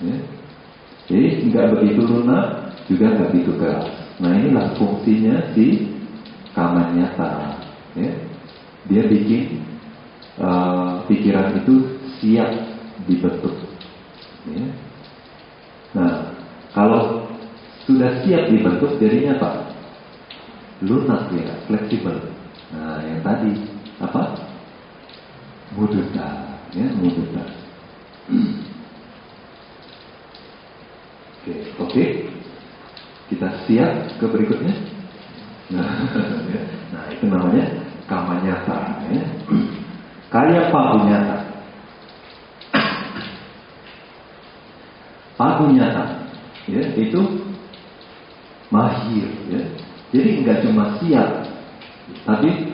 Ya. Jadi nggak begitu lunak, juga nggak begitu keras. Nah inilah fungsinya si kama nyata. Ya. Dia bikin pikiran itu siap dibentuk. Ya. Nah kalau sudah siap dibentuk, jadinya apa? Lunak, ya, fleksibel. Nah yang tadi apa? Mudita, ya, mudita. Oke. Kita siap ke berikutnya. Nah, itu namanya kama nyata, ya. Kaya pahunyata. Pahunyata. ya, itu mahir, ya. Jadi nggak cuma siap, tapi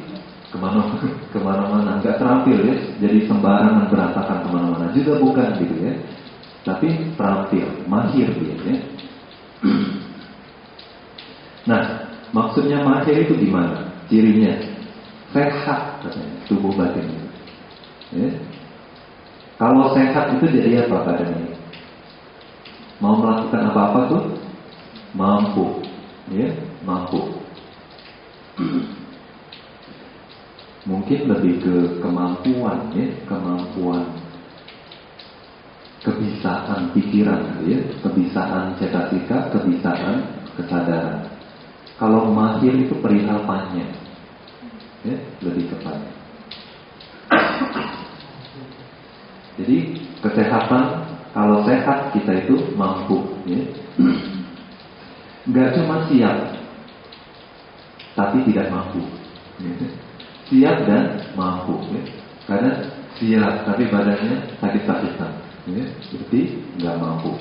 kemana-mana, nggak terampil, ya. Jadi sembarangan berantakan kemana-mana juga bukan gitu ya. Tapi terampil, mahir dia, ya. Nah, maksudnya mahir itu gimana? Cirinya sehat, katanya, tubuh batin. Ya. Kalau sehat itu jadi apa keadaannya? Mau melakukan apa-apa tuh mampu, ya, mampu. Mungkin lebih ke kemampuan, ya, kemampuan, kebisaan pikiran, ya, kebisaan cetasika, kebisaan kesadaran. Kalau mahir itu perihal panjang, ya, lebih kepada. Jadi kesehatan, kalau sehat kita itu mampu, ya. Nggak cuma siap, tapi tidak mampu, ya. Siap dan mampu, ya. Karena siap tapi badannya sakit-sakitan, ya. Berarti nggak mampu.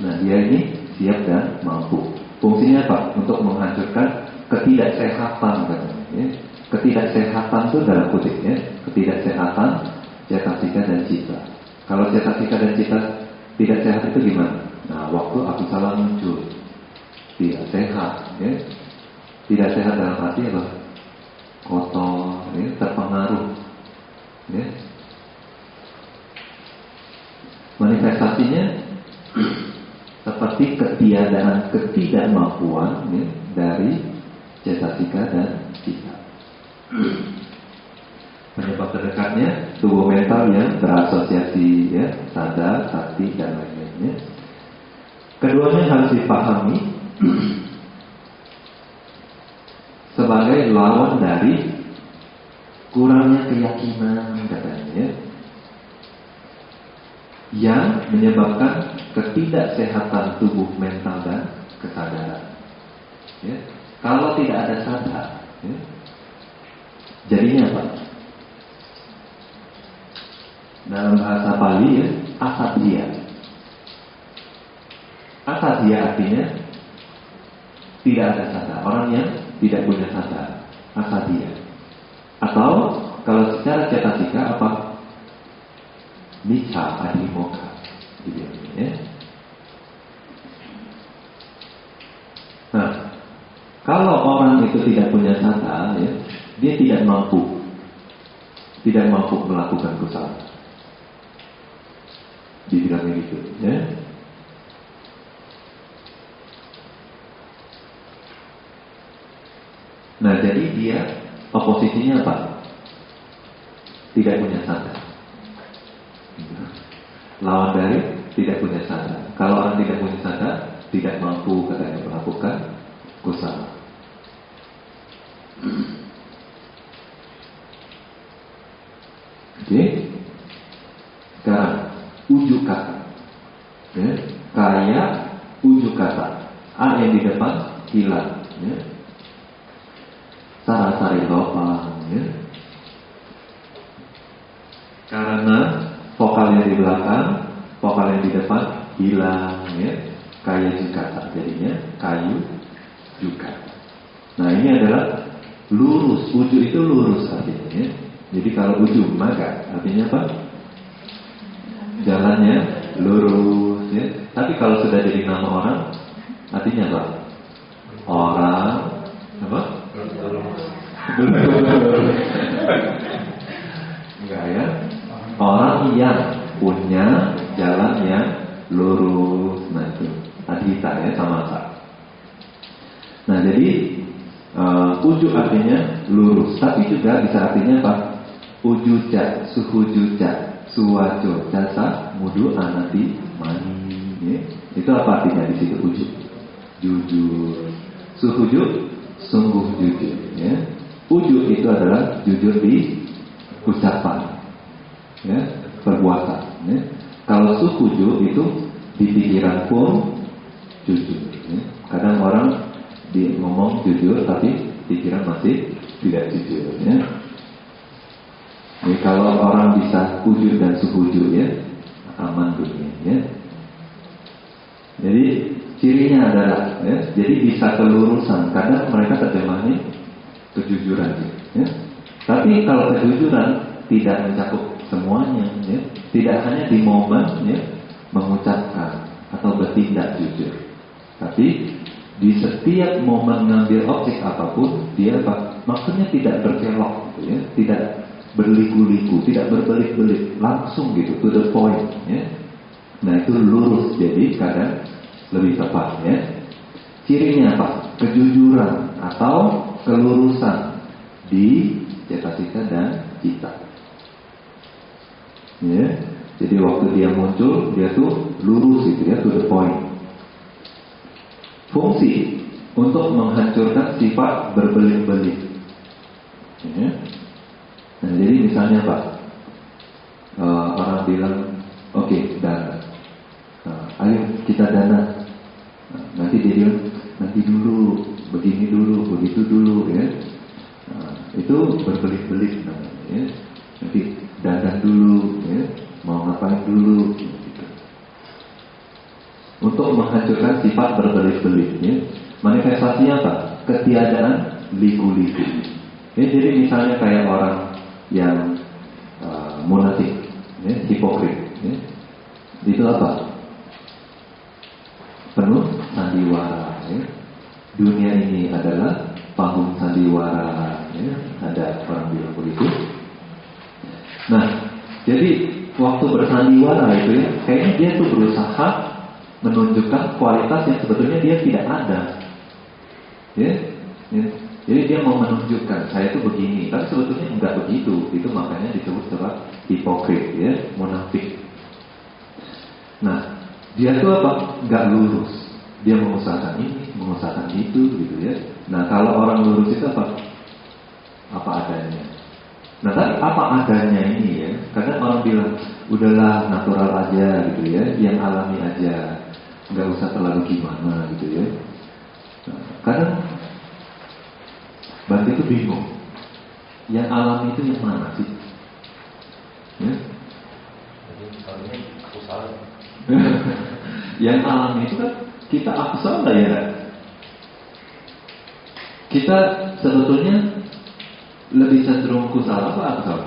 Nah, dia ini siap dan mampu. Fungsinya apa? Untuk menghancurkan ketidaksehatan, katanya, ya. Ketidaksehatan itu dalam kutip, ya. Ketidaksehatan cetasika dan cita. Kalau cetasika dan cita tidak sehat itu gimana? Nah, waktu akusala muncul, tidak sehat, ya. Tidak sehat dalam arti apa? Kotor, ya, terpengaruh, ya. Manifestasinya seperti ketiadaan, ketidakmampuan, ya, dari cetasika dan cita. Penyebab terdekatnya tubuh mental yang berasosiasi, ya, sadar, sakti, dan lain-lainnya. Keduanya harus dipahami sebagai lawan dari kurangnya keyakinan, katanya, ya, yang menyebabkan ketidaksehatan tubuh mental dan kesadaran. Ya. Kalau tidak ada sadar, ya, jadinya apa? Dalam bahasa Pali, ya, asadhya. Asadhya artinya tidak ada sadar. Orang yang tidak punya sadar, asadhya. Atau kalau secara cetasika apa? Micca adhimokkha, gitu, ya. Nah, kalau orang itu tidak punya sadar, ya, dia tidak mampu melakukan kusala. Dibilangnya gitu, ya. Nah, jadi dia oposisinya apa? Tidak punya sadar. Lawan dari tidak punya sadar. Kalau orang tidak punya sadar, tidak mampu katanya melakukan kusala. Oke. Sekarang ujuk kata, ya. Kaya ujuk kata. A yang di depan hilang, ya. Sarasari lopa, ya. Karena vokal yang di belakang, vokal yang di depan hilang, ya. Kaya jukata, jadinya kayu jukata. Nah, ini adalah lurus. Uju itu lurus artinya, ya. Jadi kalau uju maka artinya apa? Jalannya lurus, ya. Tapi kalau sudah jadi nama orang, artinya apa? Orang apa? Enggak, ya. Orang yang punya jalan yang lurus. Nah, itu adhita, ya, sama sa. Nah, jadi uju artinya lurus, tapi juga bisa artinya apa? Ujuja, suhujuja, suwajo, jasa, mudu, anati, mani, ya. Itu apa artinya di situ uju? Jujur. Suhuju, sungguh jujur, ya. Uju itu adalah jujur di ucapan, ya, perbuatan, ya. Kalau suhuju itu di pikiran pun jujur, ya. Kadang orang ngomong jujur tapi pikiran masih tidak jujur, ya. Jadi kalau orang bisa ujur dan suhuju, ya, aman dunia, ya. Jadi cirinya adalah, ya, jadi bisa kelurusan. Kadang mereka terjemahnya kejujuran, ya. Tapi kalau kejujuran tidak mencakup semuanya, ya. Tidak hanya di momen, ya, mengucapkan atau bertindak jujur, tapi di setiap momen ngambil objek apapun, dia maksudnya tidak berkelok, gitu, ya, tidak berliku-liku, tidak berbelit-belit, langsung gitu, to the point, ya. Nah itu lurus, jadi kadang lebih tepat, ya. Cirinya apa? Kejujuran atau kelurusan di cetasika dan cita. Ya, jadi waktu dia muncul, dia tuh lurus gitu, ya, to the point. Fungsi untuk menghancurkan sifat berbelit-belit. Ya. Nah, jadi misalnya Pak, orang bilang, oke, dana, ayo kita dana. Nanti dia bilang, nanti dulu, begini dulu, begitu dulu, ya. Itu berbelit-belit namanya, ya. Nanti dandan dulu, ya, mau ngapain dulu, gitu. Untuk menghancurkan sifat berbelit-belit, ya. Manifestasinya apa? Ketiadaan liku-liku. Ya, jadi misalnya kayak orang yang munafik, ya, hipokrit, ya. Itu apa? Penuh sandiwara, ya. Dunia ini adalah panggung sandiwara, ya. Ada orang bilang begitu. Nah, jadi waktu bersandiwara itu, ya, kayaknya dia tuh berusaha menunjukkan kualitas yang sebetulnya dia tidak ada, ya. Jadi dia mau menunjukkan saya itu begini, tapi sebetulnya enggak begitu. Itu makanya disebut sebagai hipokrit, ya, munafik. Nah, dia tuh apa? Enggak lurus. Dia mengusahakan ini, mengusahakan itu, gitu, ya. Nah, kalau orang lurus itu apa? Apa adanya. Nah, tapi apa adanya ini, ya, kadang orang bilang, udahlah natural aja, gitu, ya, yang alami aja, nggak usah terlalu gimana, gitu, ya. Nah, kadang Bante itu bingung, yang alami itu yang mana sih? Ya? Jadi misalnya usaha. Yang alami itu kan kita akusala, ya. Kita sebetulnya lebih cenderung kusala apa akusala?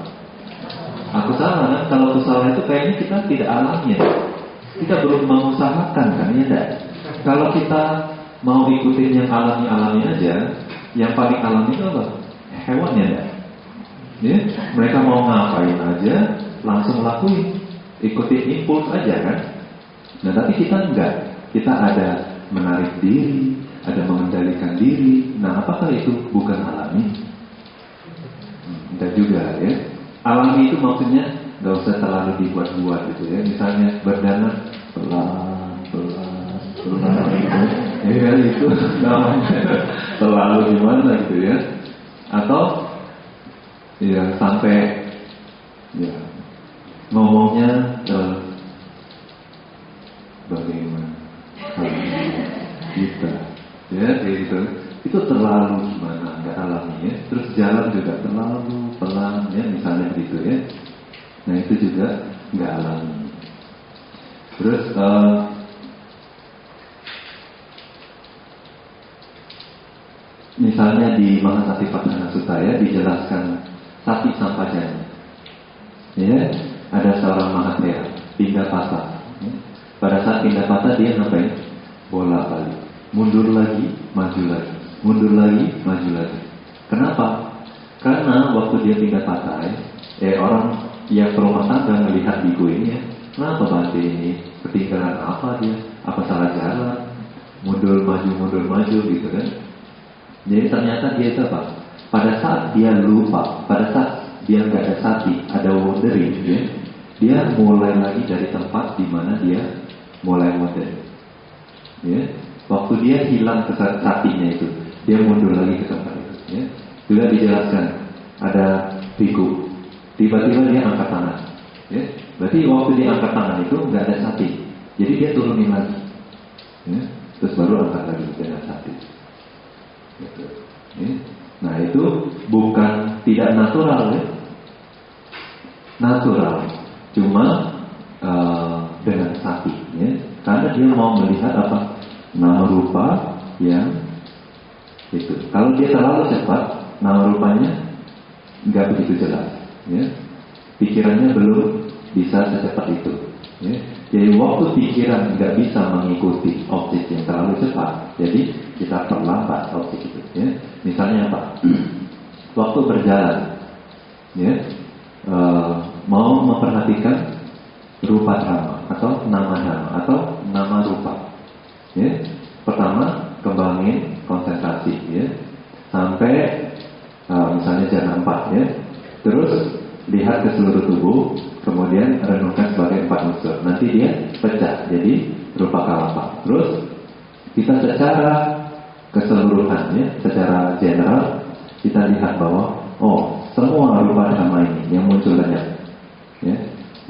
Akusala, kan? Kalau kusala itu kayaknya kita tidak alami, ya. Kita belum mengusahakan, kan, ya enggak? Kalau kita mau ikutin yang alami-alami aja, yang paling alami itu apa? Hewan, ya enggak? Ya? Mereka mau ngapain aja langsung lakuin, ikutin impuls aja, kan? Nah, tapi kita enggak. Kita ada menarik diri, ada mengendalikan diri. Nah, apakah itu bukan alami? Enggak juga, ya. Alami itu maksudnya nggak usah terlalu dibuat-buat, gitu, ya. Misalnya berdana pelan, ya, itu namanya terlalu gimana, gitu, ya. Atau ya sampai, ya, ngomongnya bagaimana kita, ya, kayak gitu. Itu terlalu gimana, nggak alami, ya. Terus jalan juga terlalu pelan, ya, misalnya begitu, ya. Nah, itu juga nggak alami. Terus misalnya di Mahasatipatthana Sutta, ya, dijelaskan Sati Sampajanya, ya, ada seorang Mahathera Pindapata, ya. Pada saat Pindapata dia ngapain? Bola-balik, mundur lagi, maju lagi, mundur lagi, maju lagi. Kenapa? Karena waktu dia Pindapata, orang yang berumah tangga melihat biku ini, ya, kenapa Bante ini ketinggalan apa dia? Apa salah jalan? Mundur maju, gitu, kan? Jadi ternyata dia itu apa? Pada saat dia lupa, pada saat dia nggak ada sati, ada wandering, ya, dia mulai lagi dari tempat di mana dia mulai wandering, ya. Waktu dia hilang satinya itu, dia mundur lagi ke tempat itu, ya. Juga dijelaskan ada biku, tiba-tiba dia angkat tangan, ya. Berarti waktu dia angkat tangan itu nggak ada sati, jadi dia turunin lagi, ya. Terus baru angkat lagi dengan sati. Gitu. Ya. Nah, itu bukan tidak natural, ya. Natural, cuma dengan sati, ya. Karena dia dia mau melihat apa? Nama rupa yang itu. Kalau dia terlalu cepat, nama rupanya nggak begitu jelas. Ya. Pikirannya belum bisa secepat itu. Ya. Jadi waktu pikiran nggak bisa mengikuti objek yang terlalu cepat, jadi kita perlambat objek itu. Ya. Misalnya apa? Waktu berjalan, ya, mau memperhatikan rupa dhamma atau nama dhamma atau nama rupa. Ya. Pertama kembangin konsentrasi, ya, sampai misalnya jam 4, ya. Terus lihat ke seluruh tubuh, kemudian renungkan sebagai 4 unsur. Nanti dia pecah jadi rupa kalapa. Terus kita secara keseluruhan, ya, secara general kita lihat bahwa semua rupa dhamma ini yang muncul banyak. Ya.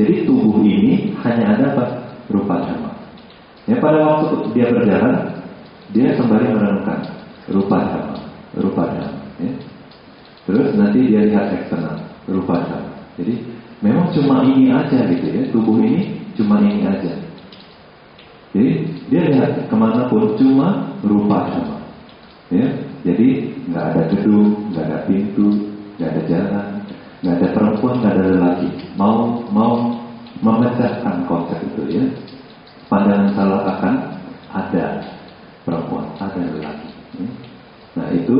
Jadi tubuh ini hanya ada apa? Rupa dhamma. Ya, pada waktu dia berjalan, dia sembari merenungkan rupa dhamma, rupa dhamma. Ya. Terus nanti dia lihat eksternal, rupa dhamma. Jadi memang cuma ini aja gitu ya, tubuh ini cuma ini aja. Jadi dia lihat kemanapun cuma rupa dhamma. Ya. Jadi nggak ada gedung, nggak ada pintu, nggak ada jalan, nggak ada perempuan, nggak ada lelaki. Mau memecahkan konsep itu, ya. Pandangan salah akan ada perempuan, ada lelaki. Ya. Nah itu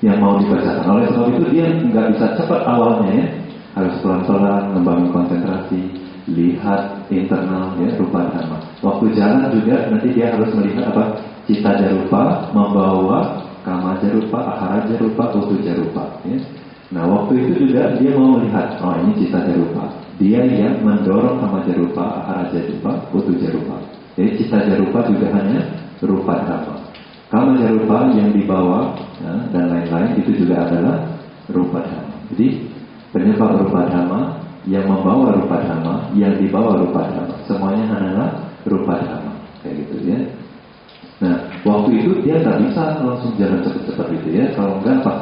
yang mau dibacakan. Oleh sebab itu dia nggak bisa cepat awalnya, ya. Harus pelan-pelan membangun konsentrasi, lihat internal, ya, rupa dhamma. Waktu jalan juga nanti dia harus melihat apa? Cita jarupa membawa kama jarupa, ahara jarupa, utu jarupa. Ya. Nah waktu itu juga dia mau melihat, ini cita jarupa. Dia yang mendorong kama jarupa, ahara jarupa, utu jarupa. Jadi cita jarupa juga hanya rupa dhamma. Kama jarupa yang dibawa, ya, dan lain-lain itu juga adalah rupa dhamma. Jadi penyebab rupa dhamma, yang membawa rupa dhamma, yang dibawa rupa dhamma, semuanya adalah rupa dhamma. Kayak gitu, ya. Nah, waktu itu dia nggak bisa langsung jalan cepat-cepat gitu, ya. Kalau enggak apa?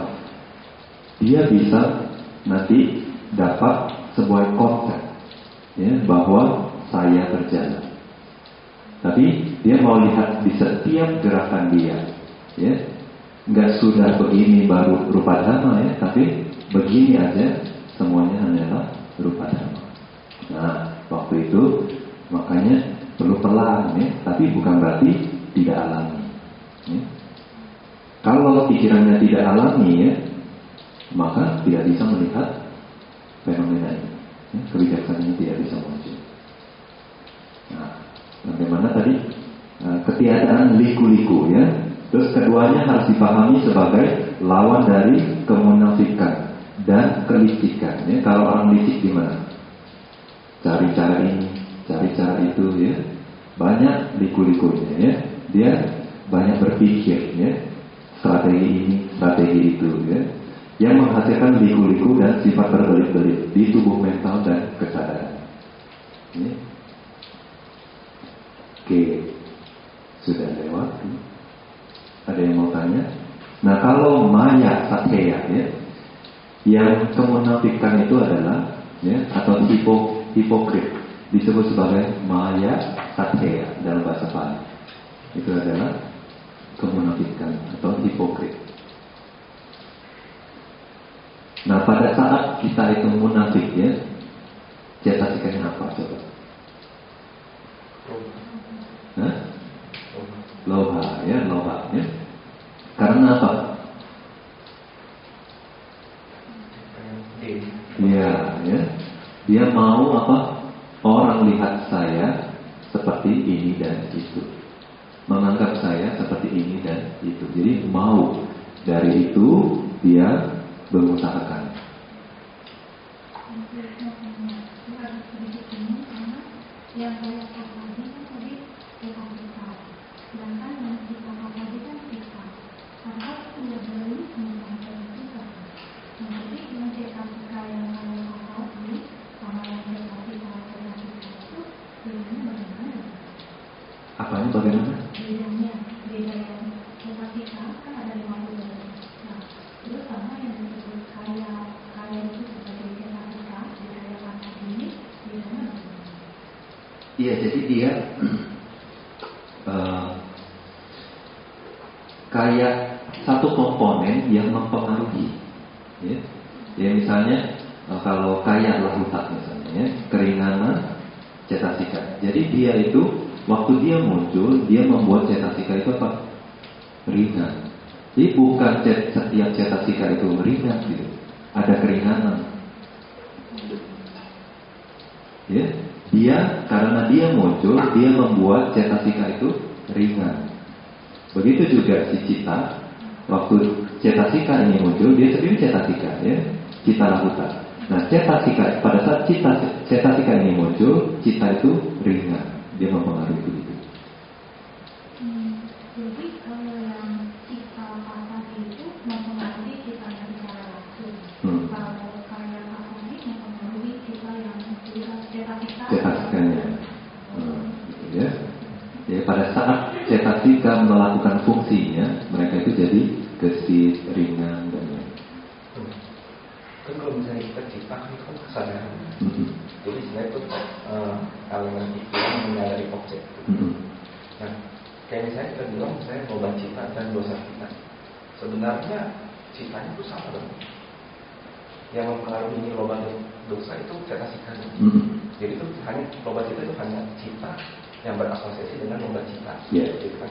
Dia bisa nanti dapat sebuah konsep, ya, bahwa saya berjalan. Tapi dia mau lihat di setiap gerakan dia, ya. Nggak sudah begini baru rupa dhamma, ya, tapi begini aja semuanya hanyalah rupa dhamma. Nah, waktu itu makanya perlu pelan, ya, tapi bukan berarti tidak alami. Ya. Kalau pikirannya tidak alami, ya, maka tidak bisa melihat fenomena ini. Ya, kebijaksanaan ini tidak bisa muncul. Nah, bagaimana tadi ketiadaan liku-liku, ya. Terus keduanya harus dipahami sebagai lawan dari kemunafikan dan kelicikan. Ya. Kalau orang licik gimana? Cari cara ini, cari cara itu, ya. Banyak liku-likunya, ya. Dia banyak berpikir, ya. Strategi ini, strategi itu, ya. Yang menghasilkan liku-liku dan sifat berbelit-belit di tubuh mental dan kesadaran. Ya. Oke, sudah lewat. Ada yang mau tanya? Nah, kalau maya sateya, ya, yang kemunafikan itu adalah, ya, atau hipokrit, disebut sebagai maya sateya dalam bahasa Pali. Itu adalah kemunafikan atau hipokrit. Nah, pada saat kita itu munafik, ya, cetasikanya apa coba? Hah? Loha, ya, loha, ya. Karena apa? Iya, ya. Dia mau apa? Orang lihat saya seperti ini dan itu, menganggap saya seperti ini dan itu. Jadi mau dari itu dia mengusahakan. Yang saya katakan tadi kita, sedangkan yang kita katakan kan kita, karena sudah beli mengenai kita. Jadi yang kita yang saya katakan ini sama yang kita itu bedanya bagaimana? Apanya bagaimana? Bedanya yang kita kan ada 50 bedanya. Nah, terus sama yang disebut kaya itu sebagai kita di kaya kata ini bedanya bagaimana? Iya, jadi dia kayak satu komponen yang mempengaruhi. Ya, ya misalnya kalau kayak lahutat misalnya, ya, keringanan cetasika. Jadi dia itu waktu dia muncul, dia membuat cetasika itu apa? Ringan. Jadi bukan setiap cetasika itu ringan gitu. Ada keringanan. Ya, dia karena dia muncul, dia membuat cetasika itu ringan. Begitu juga si cita, waktu cetasika ini muncul, dia sendiri cetasika, ya, cita lahuta. Nah, cetasika pada saat cetasika ini muncul, cita itu ringan, dia mempengaruhi begitu. Jadi kalau yang cita pasang itu mempengaruhi cita yang secara langsung. Kalau kayak pasang ini mempengaruhi cita yang cetasikanya. Gitu ya. Ya, pada saat cetasika melakukan fungsinya, mereka itu jadi gesit, ringan, dan lain. Kan kalau misalnya kita cipta kan itu kan kesadaran. Jadi sebenarnya itu elemen itu yang menyadari objek. Nah, kayak misalnya kita bilang misalnya loba cita dan dosa kita. Sebenarnya citanya itu sama dong. Yang mempengaruhi ini loba dosa itu cetasikanya. Jadi itu hanya loba cita itu hanya cita yang berasosiasi dengan loba cita. Gitu kan.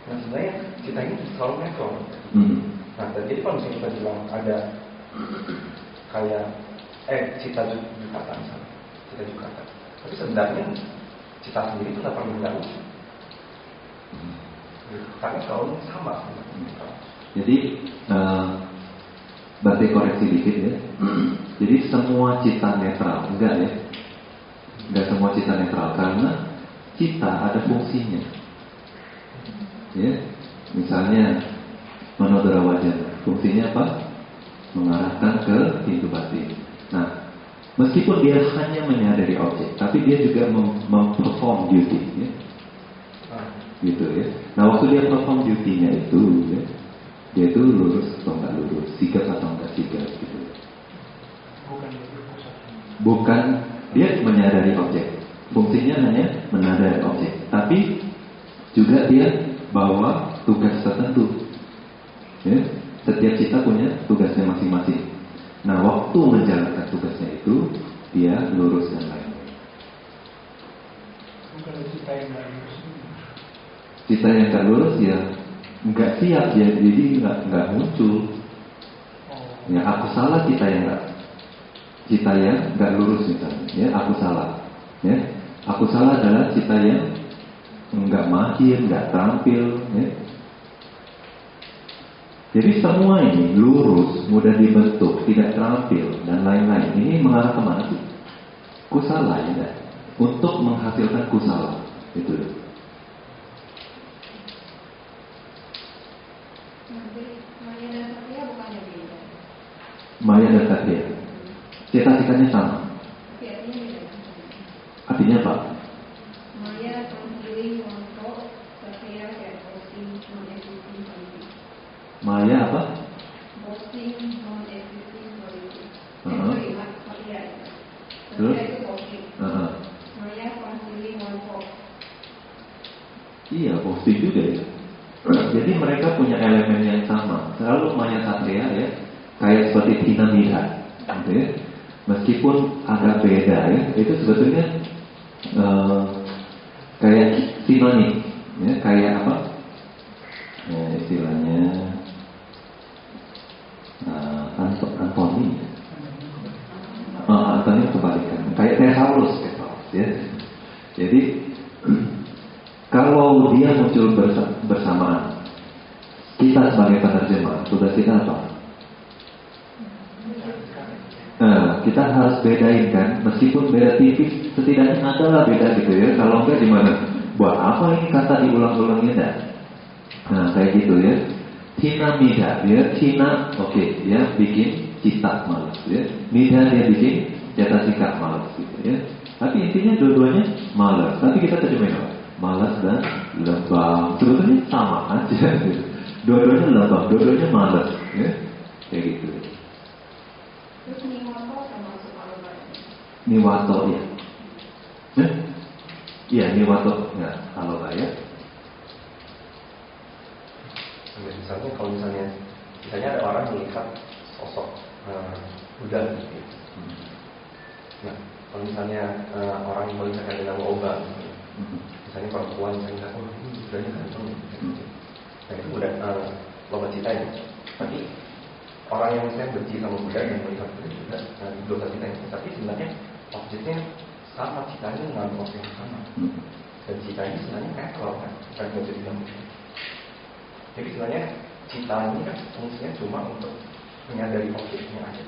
Nah sebenarnya cita ini selalu netral. Nah jadi kalau misalnya kita bilang ada kayak cita jukata misalnya, cita jukata. Tapi sebenarnya cita sendiri itu nggak perlu mengganggu. Karena selalu sama. Jadi berarti koreksi dikit ya. Jadi semua cita netral, enggak ya? Enggak semua cita netral karena cita ada fungsinya. Ya, misalnya manodara wajana, fungsinya apa? Mengarahkan ke pintu batin. Nah, meskipun dia hanya menyadari objek, tapi dia juga memperform duty, ya. Gitu ya. Nah, waktu dia perform duty-nya itu, ya, dia itu lurus atau enggak lurus, sigap atau enggak sigap, gitu. Bukan dia menyadari objek, fungsinya hanya menyadari objek, tapi juga dia bawa tugas tertentu. Ya, setiap cita punya tugasnya masing-masing. Nah, waktu menjalankan tugasnya itu dia lurus dan lain-lain. Cita yang nggak lurus ya nggak siap ya, jadi nggak muncul. Ya aku salah cita yang nggak lurus misalnya. Ya aku salah. Ya aku salah adalah cita yang nggak mahir, nggak terampil. Ya. Jadi semua ini lurus, mudah dibentuk, tidak terampil dan lain-lain. Ini mengarah kemana sih? Kusala ya, untuk menghasilkan kusala itu. Maya dan satya, cita-citanya sama. Artinya apa? Maya considering untuk satya dan posting non-existing quality. Maya apa? Posting non-existing quality. Terus? Satya itu posting. Maya considering untuk. Iya, posting juga ya. Jadi mereka punya elemen yang sama. Selalu maya satya ya. Kayak seperti tina midha, gitu ya. Meskipun agak beda ya, itu sebetulnya kayak sinonim, ya, kayak apa? Ya, istilahnya antoni. Antoni kebalikan, kayak tesaurus, ya. Jadi kalau dia muncul bersamaan, kita sebagai penerjemah, tugas kita apa? Nah, kita harus bedain kan, meskipun beda tipis, setidaknya adalah beda gitu ya. Kalau enggak gimana? Buat apa ini kata diulang-ulang ya? Nah, kayak gitu ya. Tina midha, ya. Tina, oke, ya, bikin cita malas, ya. Midha dia bikin cetasika malas gitu ya. Tapi intinya dua-duanya malas. Tapi kita terjemahin apa? Malas dan lebam. Sebetulnya sama aja. Gitu. Dua-duanya lebam, dua-duanya malas, ya. Kayak gitu. Terus niwato termasuk alobaya. Niwato ya. Iya niwato ya alobaya. Misalnya kalau misalnya ada orang melihat sosok Buddha gitu ya. Nah, kalau misalnya orang yang melihatkan dengan loba, misalnya perempuan misalnya, oh ini Buddhanya ganteng, nah itu udah loba cita ya. Tapi orang yang misalnya benci sama Buddha dan melihat Buddha juga dosa cita itu, tapi sebenarnya objeknya sama, citanya dengan objek yang sama, dan citanya sebenarnya netral kan, bukan objek yang berbeda. Jadi sebenarnya cita ini kan fungsinya cuma untuk menyadari objeknya aja.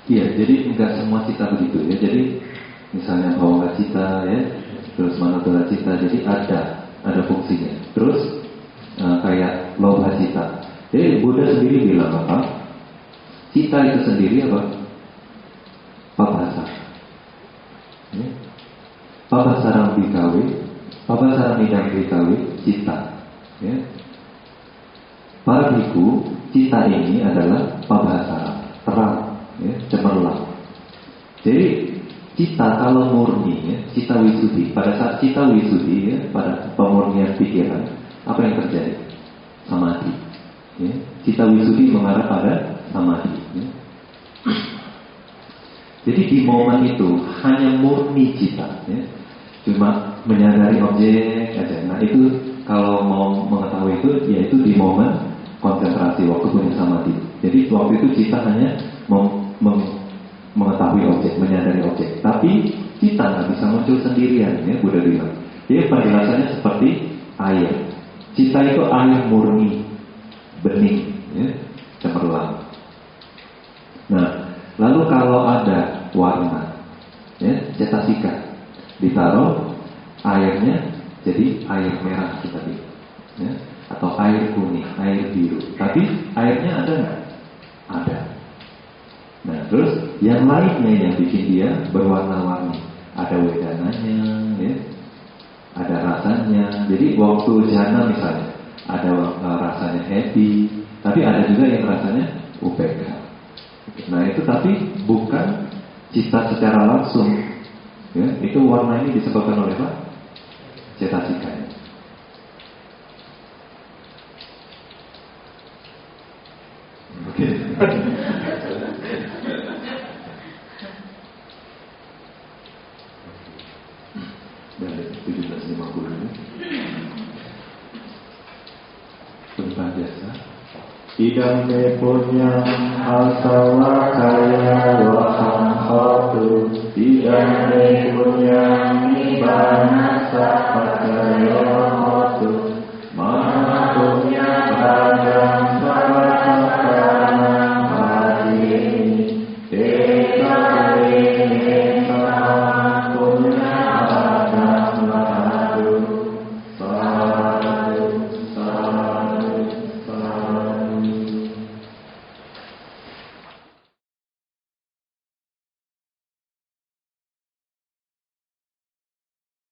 Iya, jadi enggak semua cita begitu ya. Jadi misalnya bawah cita ya, terus manadara cita, jadi ada fungsinya. Terus kayak loba cita. Jadi Buddha sendiri bilang apa? Cita itu sendiri apa? Pabhasa. Ya. Pabhasarang bhikkhave, pabhasarang idam bhikkhave, cita. Ya. Para biku, cita ini adalah pabhasara, terang, ya, cemerlang. Jadi cita kalau murni, ya, cita wisuddhi. Pada saat cita wisuddhi, ya, pada pemurnian pikiran, apa yang terjadi? Samadhi. Ya. Cita wisuddhi mengarah pada samadhi. Ya. Jadi di momen itu hanya murni cita, ya, cuma menyadari objek aja. Nah itu kalau mau mengetahui itu, yaitu di momen konsentrasi waktu punya samadhi. Jadi waktu itu cita hanya mengetahui objek, menyadari objek. Tapi cita nggak bisa muncul sendirian, ya Buddha bilang. Jadi penjelasannya seperti air. Cita itu air murni, bening, ya, cemerlang. Nah, lalu kalau ada warna, ya, cetasika, ditaruh airnya jadi air merah kita bilang, ya, atau air kuning, air biru. Tapi airnya ada nggak? Ada. Nah, terus yang lainnya yang bikin dia berwarna-warni, ada wedananya, ya, ada rasanya. Jadi waktu jhana misalnya ada rasanya happy, tapi ada juga yang rasanya upeka. Nah itu tapi bukan cita secara langsung, ya, itu warna ini disebabkan oleh apa? Cetasikanya. Oke. Dari 1750 ini tentang biasa. Idam me punyam asawa kaya waham hotu. Idam me punyam nibbana sapakaya.